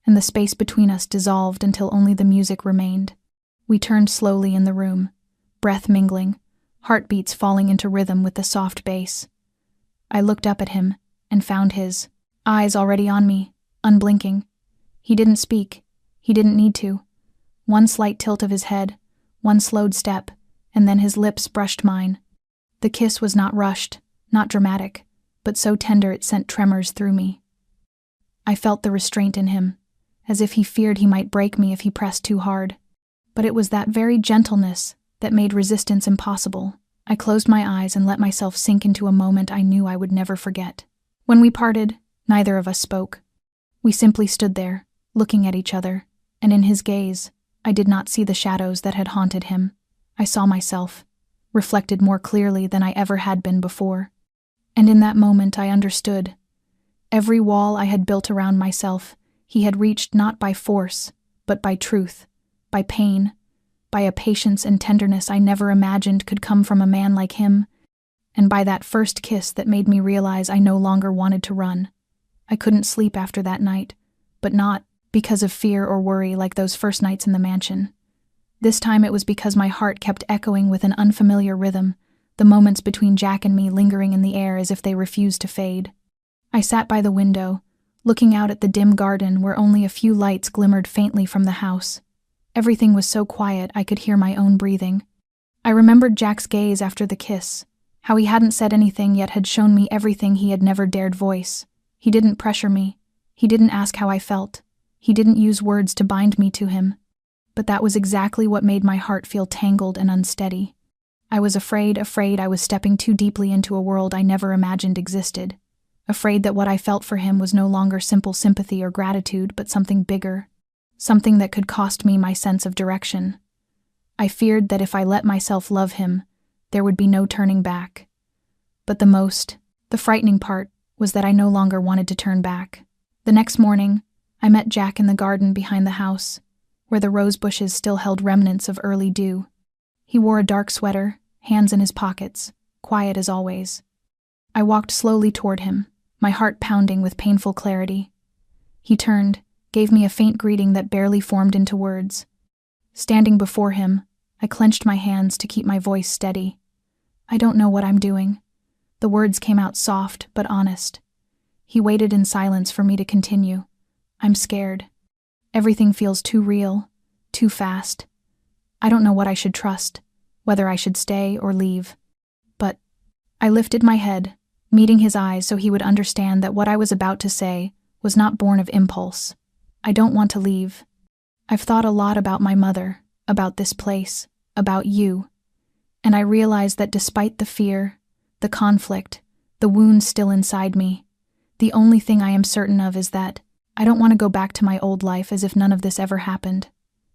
and the space between us dissolved until only the music remained. We turned slowly in the room, breath mingling, heartbeats falling into rhythm with the soft bass. I looked up at him and found his eyes already on me, unblinking. He didn't speak. He didn't need to. One slight tilt of his head, one slowed step, and then his lips brushed mine. The kiss was not rushed, not dramatic, but so tender it sent tremors through me. I felt the restraint in him, as if he feared he might break me if he pressed too hard. But it was that very gentleness that made resistance impossible. I closed my eyes and let myself sink into a moment I knew I would never forget. When we parted, neither of us spoke. We simply stood there, looking at each other, and in his gaze, I did not see the shadows that had haunted him. I saw myself, reflected more clearly than I ever had been before. And in that moment I understood. Every wall I had built around myself, he had reached not by force, but by truth, by pain, by a patience and tenderness I never imagined could come from a man like him, and by that first kiss that made me realize I no longer wanted to run. I couldn't sleep after that night, but not because of fear or worry like those first nights in the mansion. This time it was because my heart kept echoing with an unfamiliar rhythm, the moments between Jack and me lingering in the air as if they refused to fade. I sat by the window, looking out at the dim garden where only a few lights glimmered faintly from the house. Everything was so quiet I could hear my own breathing. I remembered Jack's gaze after the kiss, how he hadn't said anything yet had shown me everything he had never dared voice. He didn't pressure me. He didn't ask how I felt. He didn't use words to bind me to him. But that was exactly what made my heart feel tangled and unsteady. I was afraid I was stepping too deeply into a world I never imagined existed. Afraid that what I felt for him was no longer simple sympathy or gratitude, but something bigger. Something that could cost me my sense of direction. I feared that if I let myself love him, there would be no turning back. But the frightening part, was that I no longer wanted to turn back. The next morning, I met Jack in the garden behind the house, where the rose bushes still held remnants of early dew. He wore a dark sweater, hands in his pockets, quiet as always. I walked slowly toward him, my heart pounding with painful clarity. He turned, gave me a faint greeting that barely formed into words. Standing before him, I clenched my hands to keep my voice steady. "I don't know what I'm doing." The words came out soft but honest. He waited in silence for me to continue. "I'm scared. Everything feels too real, too fast. I don't know what I should trust, whether I should stay or leave." But I lifted my head, meeting his eyes so he would understand that what I was about to say was not born of impulse. "I don't want to leave. I've thought a lot about my mother, about this place, about you. And I realized that despite the fear, the conflict, the wound still inside me, the only thing I am certain of is that I don't want to go back to my old life as if none of this ever happened."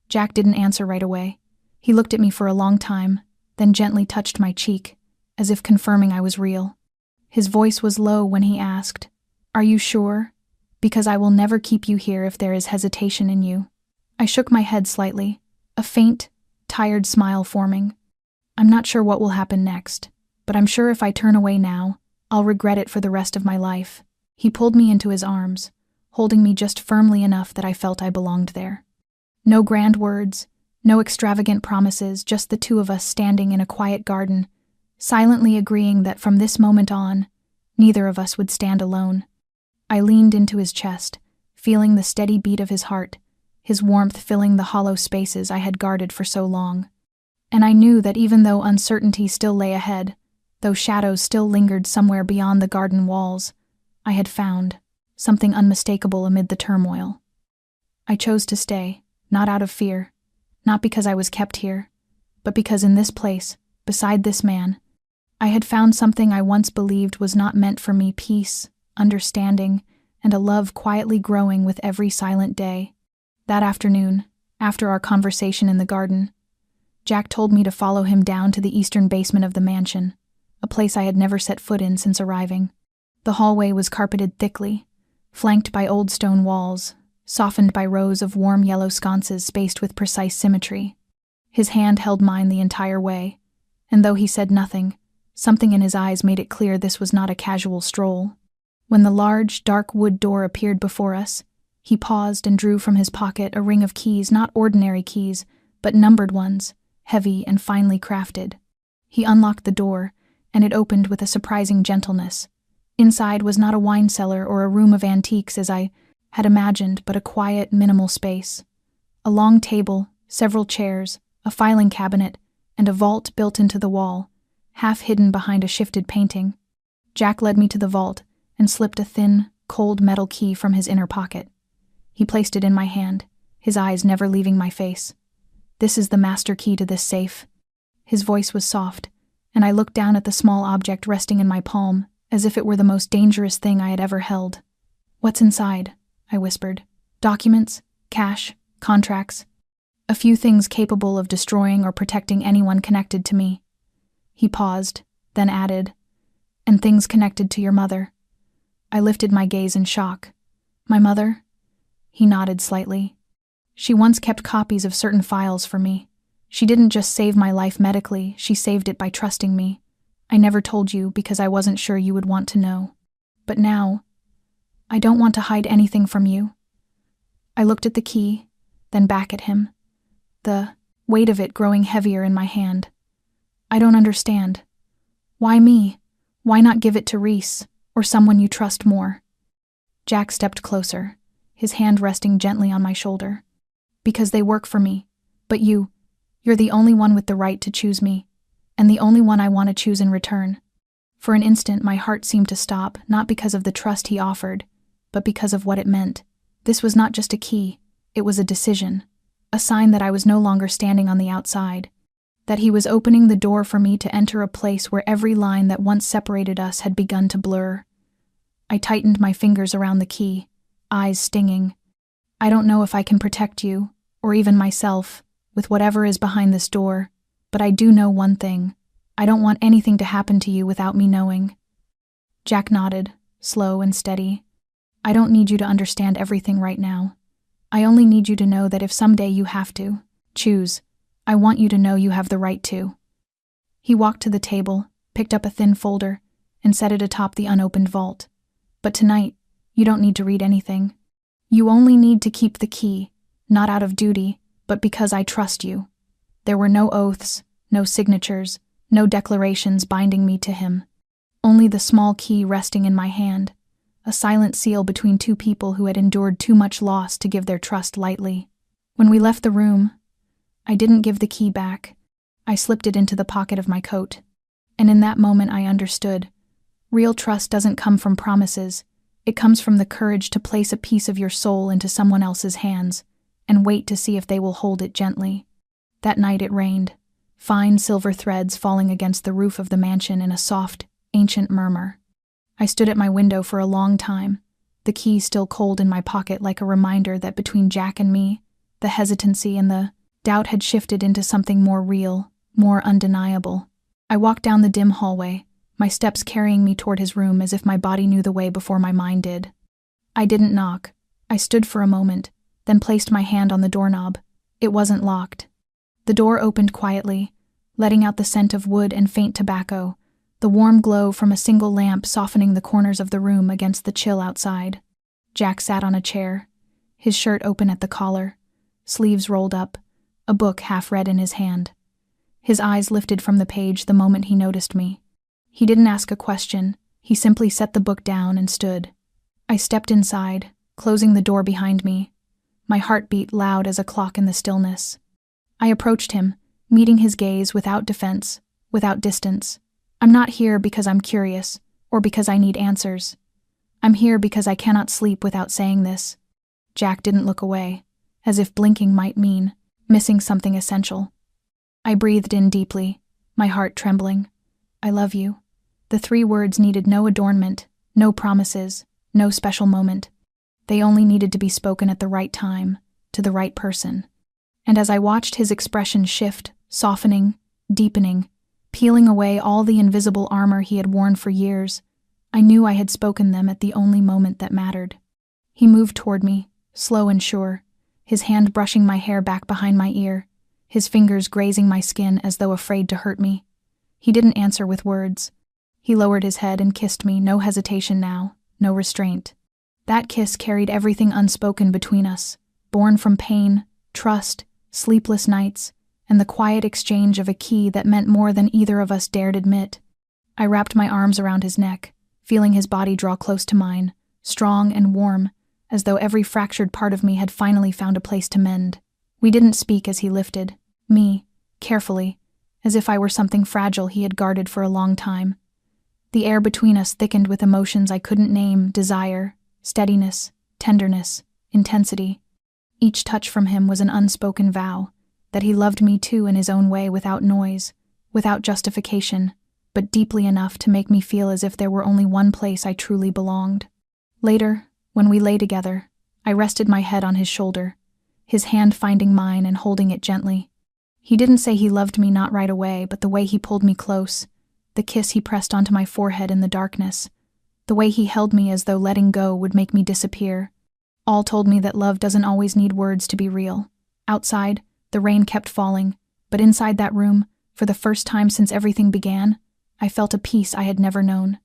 Jack didn't answer right away. He looked at me for a long time, then gently touched my cheek, as if confirming I was real. His voice was low when he asked, "Are you sure? Because I will never keep you here if there is hesitation in you." I shook my head slightly, a faint, tired smile forming. "I'm not sure what will happen next, but I'm sure if I turn away now, I'll regret it for the rest of my life." He pulled me into his arms, holding me just firmly enough that I felt I belonged there. No grand words, no extravagant promises, just the two of us standing in a quiet garden, silently agreeing that from this moment on, neither of us would stand alone. I leaned into his chest, feeling the steady beat of his heart, his warmth filling the hollow spaces I had guarded for so long. And I knew that even though uncertainty still lay ahead, though shadows still lingered somewhere beyond the garden walls, I had found something unmistakable amid the turmoil. I chose to stay, not out of fear, not because I was kept here, but because in this place, beside this man, I had found something I once believed was not meant for me: peace, understanding, and a love quietly growing with every silent day. That afternoon, after our conversation in the garden, Jack told me to follow him down to the eastern basement of the mansion, a place I had never set foot in since arriving. The hallway was carpeted thickly, flanked by old stone walls, softened by rows of warm yellow sconces spaced with precise symmetry. His hand held mine the entire way, and though he said nothing, something in his eyes made it clear this was not a casual stroll. When the large, dark wood door appeared before us, he paused and drew from his pocket a ring of keys, not ordinary keys, but numbered ones, heavy and finely crafted. He unlocked the door, and it opened with a surprising gentleness. Inside was not a wine cellar or a room of antiques as I had imagined, but a quiet, minimal space. A long table, several chairs, a filing cabinet, and a vault built into the wall, half hidden behind a shifted painting. Jack led me to the vault and slipped a thin, cold metal key from his inner pocket. He placed it in my hand, his eyes never leaving my face. "This is the master key to this safe." His voice was soft, and I looked down at the small object resting in my palm, as if it were the most dangerous thing I had ever held. "What's inside?" I whispered. "Documents, cash, contracts. A few things capable of destroying or protecting anyone connected to me." He paused, then added, "And things connected to your mother." I lifted my gaze in shock. "My mother?" He nodded slightly. "She once kept copies of certain files for me. She didn't just save my life medically, she saved it by trusting me. I never told you because I wasn't sure you would want to know. But now, I don't want to hide anything from you." I looked at the key, then back at him, the weight of it growing heavier in my hand. "I don't understand. Why me? Why not give it to Reese, or someone you trust more? Jack stepped closer, his hand resting gently on my shoulder. Because they work for me, but you're the only one with the right to choose me, and the only one I want to choose in return. For an instant, my heart seemed to stop, not because of the trust he offered, but because of what it meant. This was not just a key, it was a decision, a sign that I was no longer standing on the outside, that he was opening the door for me to enter a place where every line that once separated us had begun to blur. I tightened my fingers around the key, eyes stinging. I don't know if I can protect you, or even myself, with whatever is behind this door, but I do know one thing. I don't want anything to happen to you without me knowing. Jack nodded, slow and steady. I don't need you to understand everything right now. I only need you to know that if someday you have to choose, I want you to know you have the right to. He walked to the table, picked up a thin folder, and set it atop the unopened vault. But tonight, you don't need to read anything. You only need to keep the key, not out of duty, but because I trust you. There were no oaths, no signatures, no declarations binding me to him. Only the small key resting in my hand, a silent seal between two people who had endured too much loss to give their trust lightly. When we left the room, I didn't give the key back. I slipped it into the pocket of my coat. And in that moment I understood. Real trust doesn't come from promises. It comes from the courage to place a piece of your soul into someone else's hands and wait to see if they will hold it gently. That night it rained, fine silver threads falling against the roof of the mansion in a soft, ancient murmur. I stood at my window for a long time, the key still cold in my pocket like a reminder that between Jack and me, the hesitancy and the doubt had shifted into something more real, more undeniable. I walked down the dim hallway, my steps carrying me toward his room as if my body knew the way before my mind did. I didn't knock. I stood for a moment, then placed my hand on the doorknob. It wasn't locked. The door opened quietly, letting out the scent of wood and faint tobacco, the warm glow from a single lamp softening the corners of the room against the chill outside. Jack sat on a chair, his shirt open at the collar, sleeves rolled up, a book half read in his hand. His eyes lifted from the page the moment he noticed me. He didn't ask a question, he simply set the book down and stood. I stepped inside, closing the door behind me. My heart beat loud as a clock in the stillness. I approached him, meeting his gaze without defense, without distance. I'm not here because I'm curious, or because I need answers. I'm here because I cannot sleep without saying this. Jack didn't look away, as if blinking might mean missing something essential. I breathed in deeply, my heart trembling. I love you. The 3 words needed no adornment, no promises, no special moment. They only needed to be spoken at the right time, to the right person. And as I watched his expression shift, softening, deepening, peeling away all the invisible armor he had worn for years, I knew I had spoken them at the only moment that mattered. He moved toward me, slow and sure, his hand brushing my hair back behind my ear, his fingers grazing my skin as though afraid to hurt me. He didn't answer with words. He lowered his head and kissed me, no hesitation now, no restraint. That kiss carried everything unspoken between us, born from pain, trust, sleepless nights, and the quiet exchange of a key that meant more than either of us dared admit. I wrapped my arms around his neck, feeling his body draw close to mine, strong and warm, as though every fractured part of me had finally found a place to mend. We didn't speak as he lifted me, carefully, as if I were something fragile he had guarded for a long time. The air between us thickened with emotions I couldn't name: desire, steadiness, tenderness, intensity. Each touch from him was an unspoken vow, that he loved me too in his own way, without noise, without justification, but deeply enough to make me feel as if there were only one place I truly belonged. Later, when we lay together, I rested my head on his shoulder, his hand finding mine and holding it gently. He didn't say he loved me, not right away, but the way he pulled me close, the kiss he pressed onto my forehead in the darkness, the way he held me as though letting go would make me disappear, all told me that love doesn't always need words to be real. Outside, the rain kept falling, but inside that room, for the first time since everything began, I felt a peace I had never known.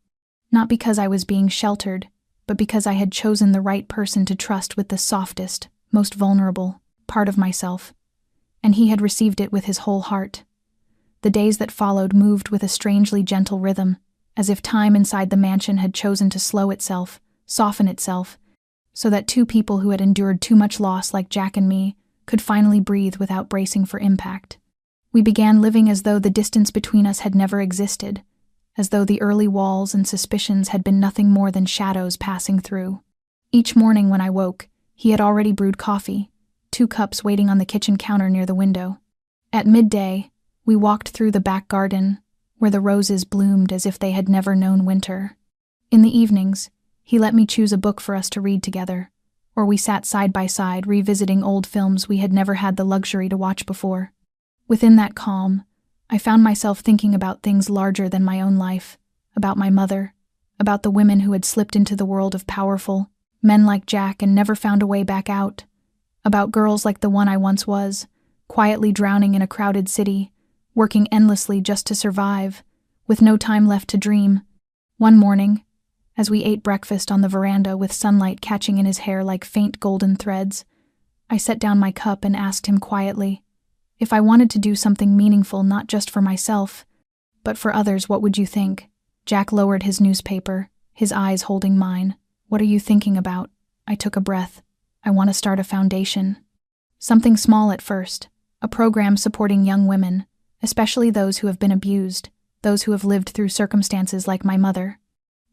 Not because I was being sheltered, but because I had chosen the right person to trust with the softest, most vulnerable part of myself, and he had received it with his whole heart. the days that followed moved with a strangely gentle rhythm, as if time inside the mansion had chosen to slow itself, soften itself, so that two people who had endured too much loss like Jack and me could finally breathe without bracing for impact. We began living as though the distance between us had never existed, as though the early walls and suspicions had been nothing more than shadows passing through. Each morning when I woke, he had already brewed coffee, 2 cups waiting on the kitchen counter near the window. At midday, we walked through the back garden, where the roses bloomed as if they had never known winter. In the evenings, he let me choose a book for us to read together, or we sat side by side revisiting old films we had never had the luxury to watch before. Within that calm, I found myself thinking about things larger than my own life, about my mother, about the women who had slipped into the world of powerful men like Jack and never found a way back out, about girls like the one I once was, quietly drowning in a crowded city, working endlessly just to survive, with no time left to dream. One morning, as we ate breakfast on the veranda with sunlight catching in his hair like faint golden threads, I set down my cup and asked him quietly, if I wanted to do something meaningful not just for myself, but for others, what would you think? Jack lowered his newspaper, his eyes holding mine. What are you thinking about? I took a breath. I want to start a foundation. Something small at first, a program supporting young women, especially those who have been abused, those who have lived through circumstances like my mother.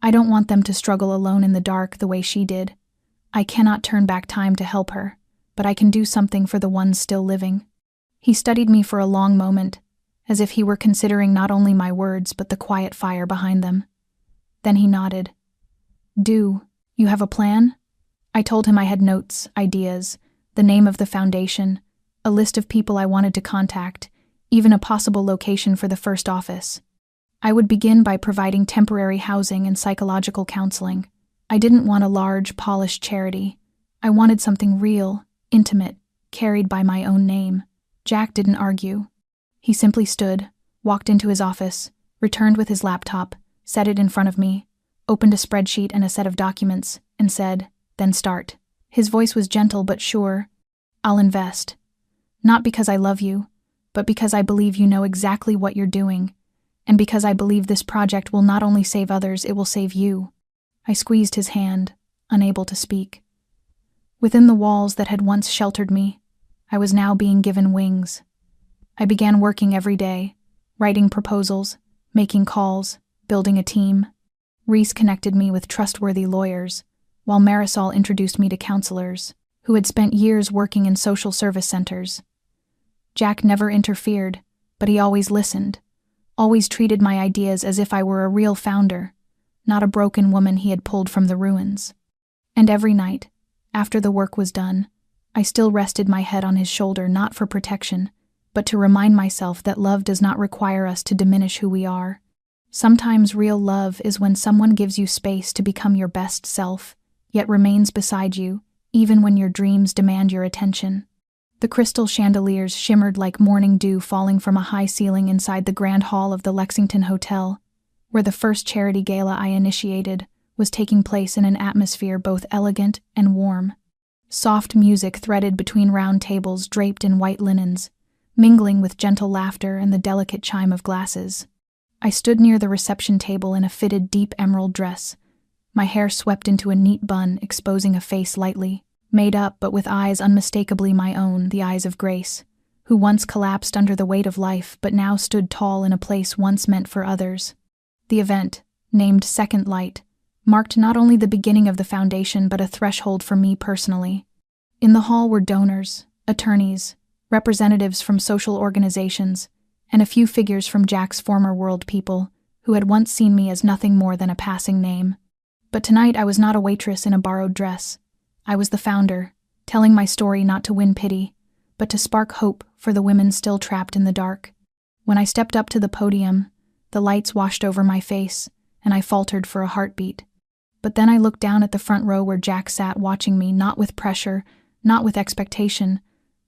I don't want them to struggle alone in the dark the way she did. I cannot turn back time to help her, but I can do something for the ones still living. He studied me for a long moment, as if he were considering not only my words but the quiet fire behind them. Then he nodded. You have a plan? I told him I had notes, ideas, the name of the foundation, a list of people I wanted to contact, even a possible location for the first office. I would begin by providing temporary housing and psychological counseling. I didn't want a large, polished charity. I wanted something real, intimate, carried by my own name. Jack didn't argue. He simply stood, walked into his office, returned with his laptop, set it in front of me, opened a spreadsheet and a set of documents, and said, "Then start." His voice was gentle but sure. "I'll invest. Not because I love you, but because I believe you know exactly what you're doing, and because I believe this project will not only save others, it will save you." I squeezed his hand, unable to speak. Within the walls that had once sheltered me, I was now being given wings. I began working every day, writing proposals, making calls, building a team. Reese connected me with trustworthy lawyers, while Marisol introduced me to counselors who had spent years working in social service centers. Jack never interfered, but he always listened, always treated my ideas as if I were a real founder, not a broken woman he had pulled from the ruins. And every night, after the work was done, I still rested my head on his shoulder not for protection, but to remind myself that love does not require us to diminish who we are. Sometimes real love is when someone gives you space to become your best self, yet remains beside you, even when your dreams demand your attention. The crystal chandeliers shimmered like morning dew falling from a high ceiling inside the grand hall of the Lexington Hotel, where the first charity gala I initiated was taking place in an atmosphere both elegant and warm. Soft music threaded between round tables draped in white linens, mingling with gentle laughter and the delicate chime of glasses. I stood near the reception table in a fitted deep emerald dress, my hair swept into a neat bun exposing a face lightly, made up but with eyes unmistakably my own, the eyes of Grace, who once collapsed under the weight of life but now stood tall in a place once meant for others. The event, named Second Light, marked not only the beginning of the foundation but a threshold for me personally. In the hall were donors, attorneys, representatives from social organizations, and a few figures from Jack's former world people, who had once seen me as nothing more than a passing name. But tonight I was not a waitress in a borrowed dress. I was the founder, telling my story not to win pity, but to spark hope for the women still trapped in the dark. When I stepped up to the podium, the lights washed over my face, and I faltered for a heartbeat. But then I looked down at the front row where Jack sat watching me, not with pressure, not with expectation,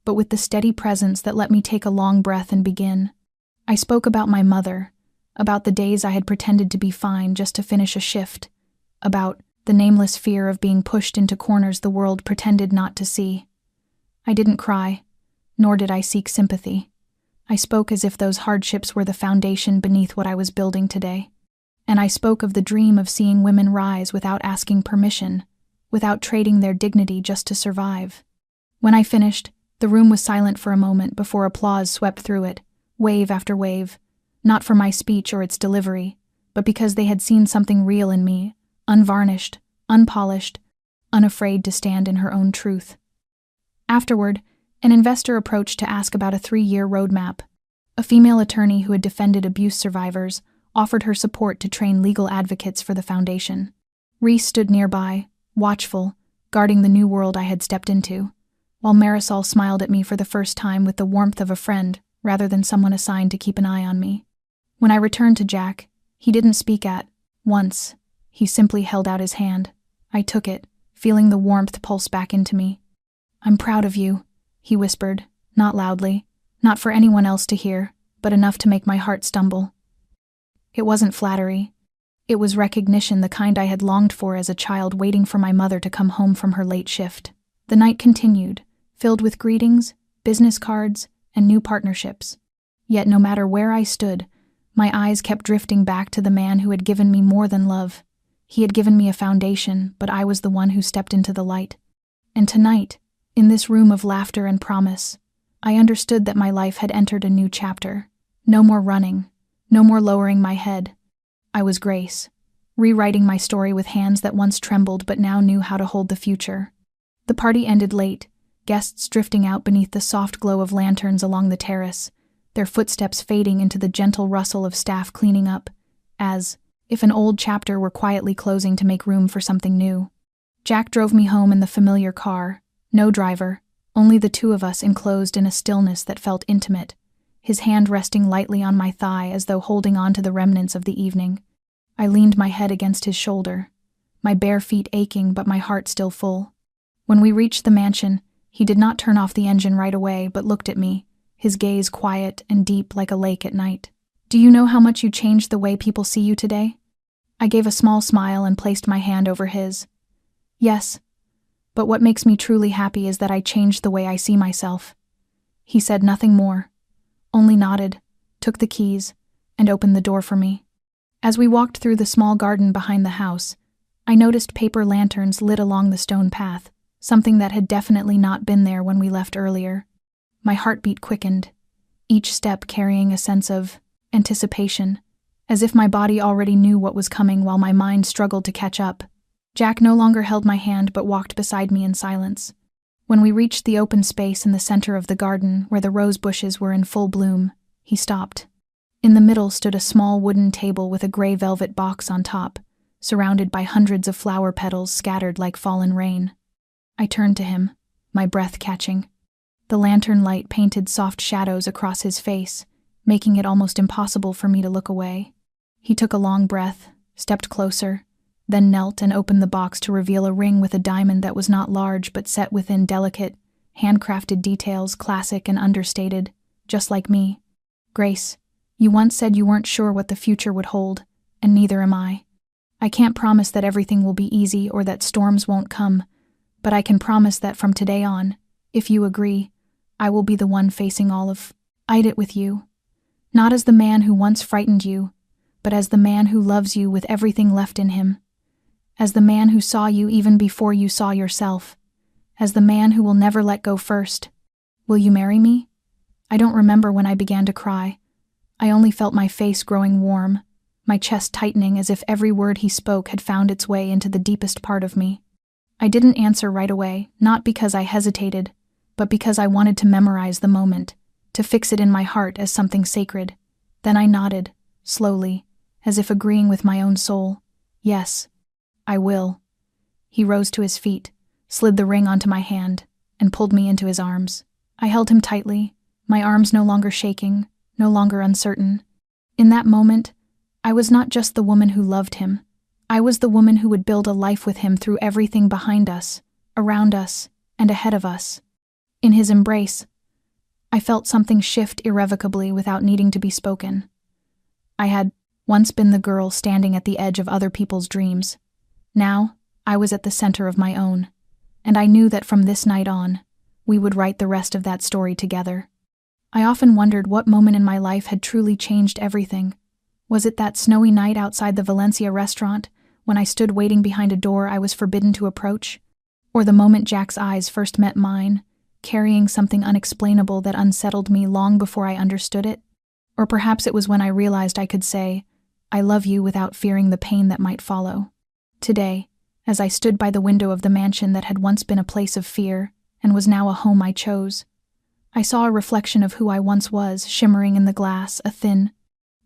but with the steady presence that let me take a long breath and begin. I spoke about my mother, about the days I had pretended to be fine just to finish a shift, about the nameless fear of being pushed into corners the world pretended not to see. I didn't cry, nor did I seek sympathy. I spoke as if those hardships were the foundation beneath what I was building today. And I spoke of the dream of seeing women rise without asking permission, without trading their dignity just to survive. When I finished, the room was silent for a moment before applause swept through it, wave after wave, not for my speech or its delivery, but because they had seen something real in me, unvarnished, unpolished, unafraid to stand in her own truth. Afterward, an investor approached to ask about a 3-year roadmap. A female attorney who had defended abuse survivors offered her support to train legal advocates for the foundation. Reese stood nearby, watchful, guarding the new world I had stepped into, while Marisol smiled at me for the first time with the warmth of a friend rather than someone assigned to keep an eye on me. When I returned to Jack, he didn't speak at once. He simply held out his hand. I took it, feeling the warmth pulse back into me. "I'm proud of you," he whispered, not loudly, not for anyone else to hear, but enough to make my heart stumble. It wasn't flattery. It was recognition, the kind I had longed for as a child waiting for my mother to come home from her late shift. The night continued, filled with greetings, business cards, and new partnerships. Yet no matter where I stood, my eyes kept drifting back to the man who had given me more than love. He had given me a foundation, but I was the one who stepped into the light. And tonight, in this room of laughter and promise, I understood that my life had entered a new chapter. No more running, no more lowering my head. I was Grace, rewriting my story with hands that once trembled but now knew how to hold the future. The party ended late, guests drifting out beneath the soft glow of lanterns along the terrace, their footsteps fading into the gentle rustle of staff cleaning up, as if an old chapter were quietly closing to make room for something new. Jack drove me home in the familiar car, no driver, only the two of us enclosed in a stillness that felt intimate, his hand resting lightly on my thigh as though holding on to the remnants of the evening. I leaned my head against his shoulder, my bare feet aching but my heart still full. When we reached the mansion, he did not turn off the engine right away but looked at me, his gaze quiet and deep like a lake at night. "Do you know how much you changed the way people see you today?" I gave a small smile and placed my hand over his. "Yes, but what makes me truly happy is that I changed the way I see myself." He said nothing more, only nodded, took the keys, and opened the door for me. As we walked through the small garden behind the house, I noticed paper lanterns lit along the stone path, something that had definitely not been there when we left earlier. My heartbeat quickened, each step carrying a sense of anticipation, as if my body already knew what was coming while my mind struggled to catch up. Jack no longer held my hand but walked beside me in silence. When we reached the open space in the center of the garden where the rose bushes were in full bloom, he stopped. In the middle stood a small wooden table with a gray velvet box on top, surrounded by hundreds of flower petals scattered like fallen rain. I turned to him, my breath catching. The lantern light painted soft shadows across his face, making it almost impossible for me to look away. He took a long breath, stepped closer, then knelt and opened the box to reveal a ring with a diamond that was not large but set within delicate, handcrafted details, classic and understated, just like me. "Grace, you once said you weren't sure what the future would hold, and neither am I. I can't promise that everything will be easy or that storms won't come, but I can promise that from today on, if you agree, I will be the one facing all of it with you. Not as the man who once frightened you, but as the man who loves you with everything left in him. As the man who saw you even before you saw yourself. As the man who will never let go first. Will you marry me?" I don't remember when I began to cry. I only felt my face growing warm, my chest tightening as if every word he spoke had found its way into the deepest part of me. I didn't answer right away, not because I hesitated, but because I wanted to memorize the moment, to fix it in my heart as something sacred. Then I nodded, slowly, as if agreeing with my own soul. "Yes, I will." He rose to his feet, slid the ring onto my hand, and pulled me into his arms. I held him tightly, my arms no longer shaking, no longer uncertain. In that moment, I was not just the woman who loved him. I was the woman who would build a life with him through everything behind us, around us, and ahead of us. In his embrace, I felt something shift irrevocably without needing to be spoken. I had once been the girl standing at the edge of other people's dreams. Now, I was at the center of my own, and I knew that from this night on, we would write the rest of that story together. I often wondered what moment in my life had truly changed everything. Was it that snowy night outside the Valencia restaurant, when I stood waiting behind a door I was forbidden to approach? Or the moment Jack's eyes first met mine, carrying something unexplainable that unsettled me long before I understood it? Or perhaps it was when I realized I could say, "I love you," without fearing the pain that might follow. Today, as I stood by the window of the mansion that had once been a place of fear and was now a home I chose, I saw a reflection of who I once was shimmering in the glass, a thin,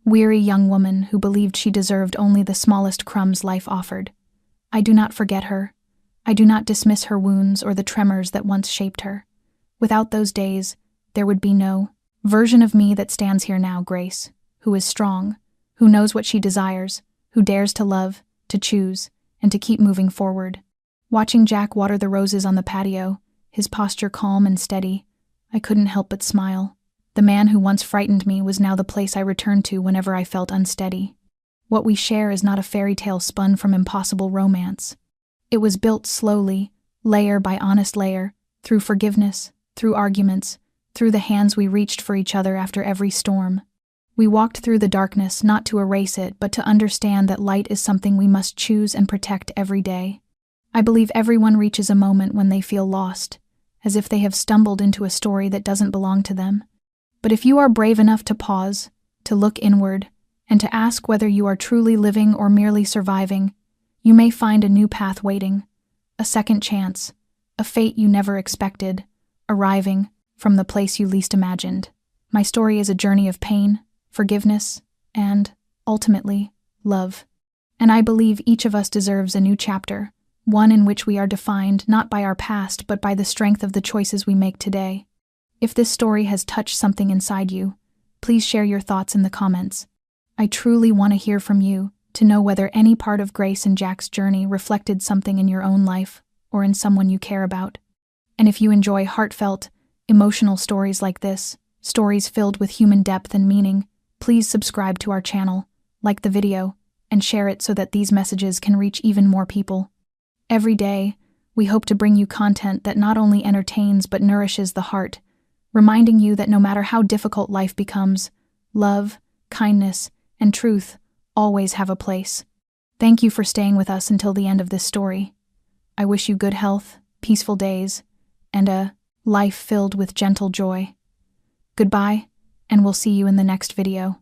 weary young woman who believed she deserved only the smallest crumbs life offered. I do not forget her. I do not dismiss her wounds or the tremors that once shaped her. Without those days, there would be no version of me that stands here now, Grace, who is strong, who knows what she desires, who dares to love, to choose, and to keep moving forward. Watching Jack water the roses on the patio, his posture calm and steady, I couldn't help but smile. The man who once frightened me was now the place I returned to whenever I felt unsteady. What we share is not a fairy tale spun from impossible romance. It was built slowly, layer by honest layer, through forgiveness, through arguments, through the hands we reached for each other after every storm. We walked through the darkness not to erase it, but to understand that light is something we must choose and protect every day. I believe everyone reaches a moment when they feel lost, as if they have stumbled into a story that doesn't belong to them. But if you are brave enough to pause, to look inward, and to ask whether you are truly living or merely surviving, you may find a new path waiting, a second chance, a fate you never expected, arriving from the place you least imagined. My story is a journey of pain, forgiveness, and, ultimately, love. And I believe each of us deserves a new chapter, one in which we are defined not by our past but by the strength of the choices we make today. If this story has touched something inside you, please share your thoughts in the comments. I truly want to hear from you, to know whether any part of Grace and Jack's journey reflected something in your own life or in someone you care about. And if you enjoy heartfelt, emotional stories like this, stories filled with human depth and meaning, please subscribe to our channel, like the video, and share it so that these messages can reach even more people. Every day, we hope to bring you content that not only entertains but nourishes the heart, reminding you that no matter how difficult life becomes, love, kindness, and truth always have a place. Thank you for staying with us until the end of this story. I wish you good health, peaceful days, and a life filled with gentle joy. Goodbye, and we'll see you in the next video.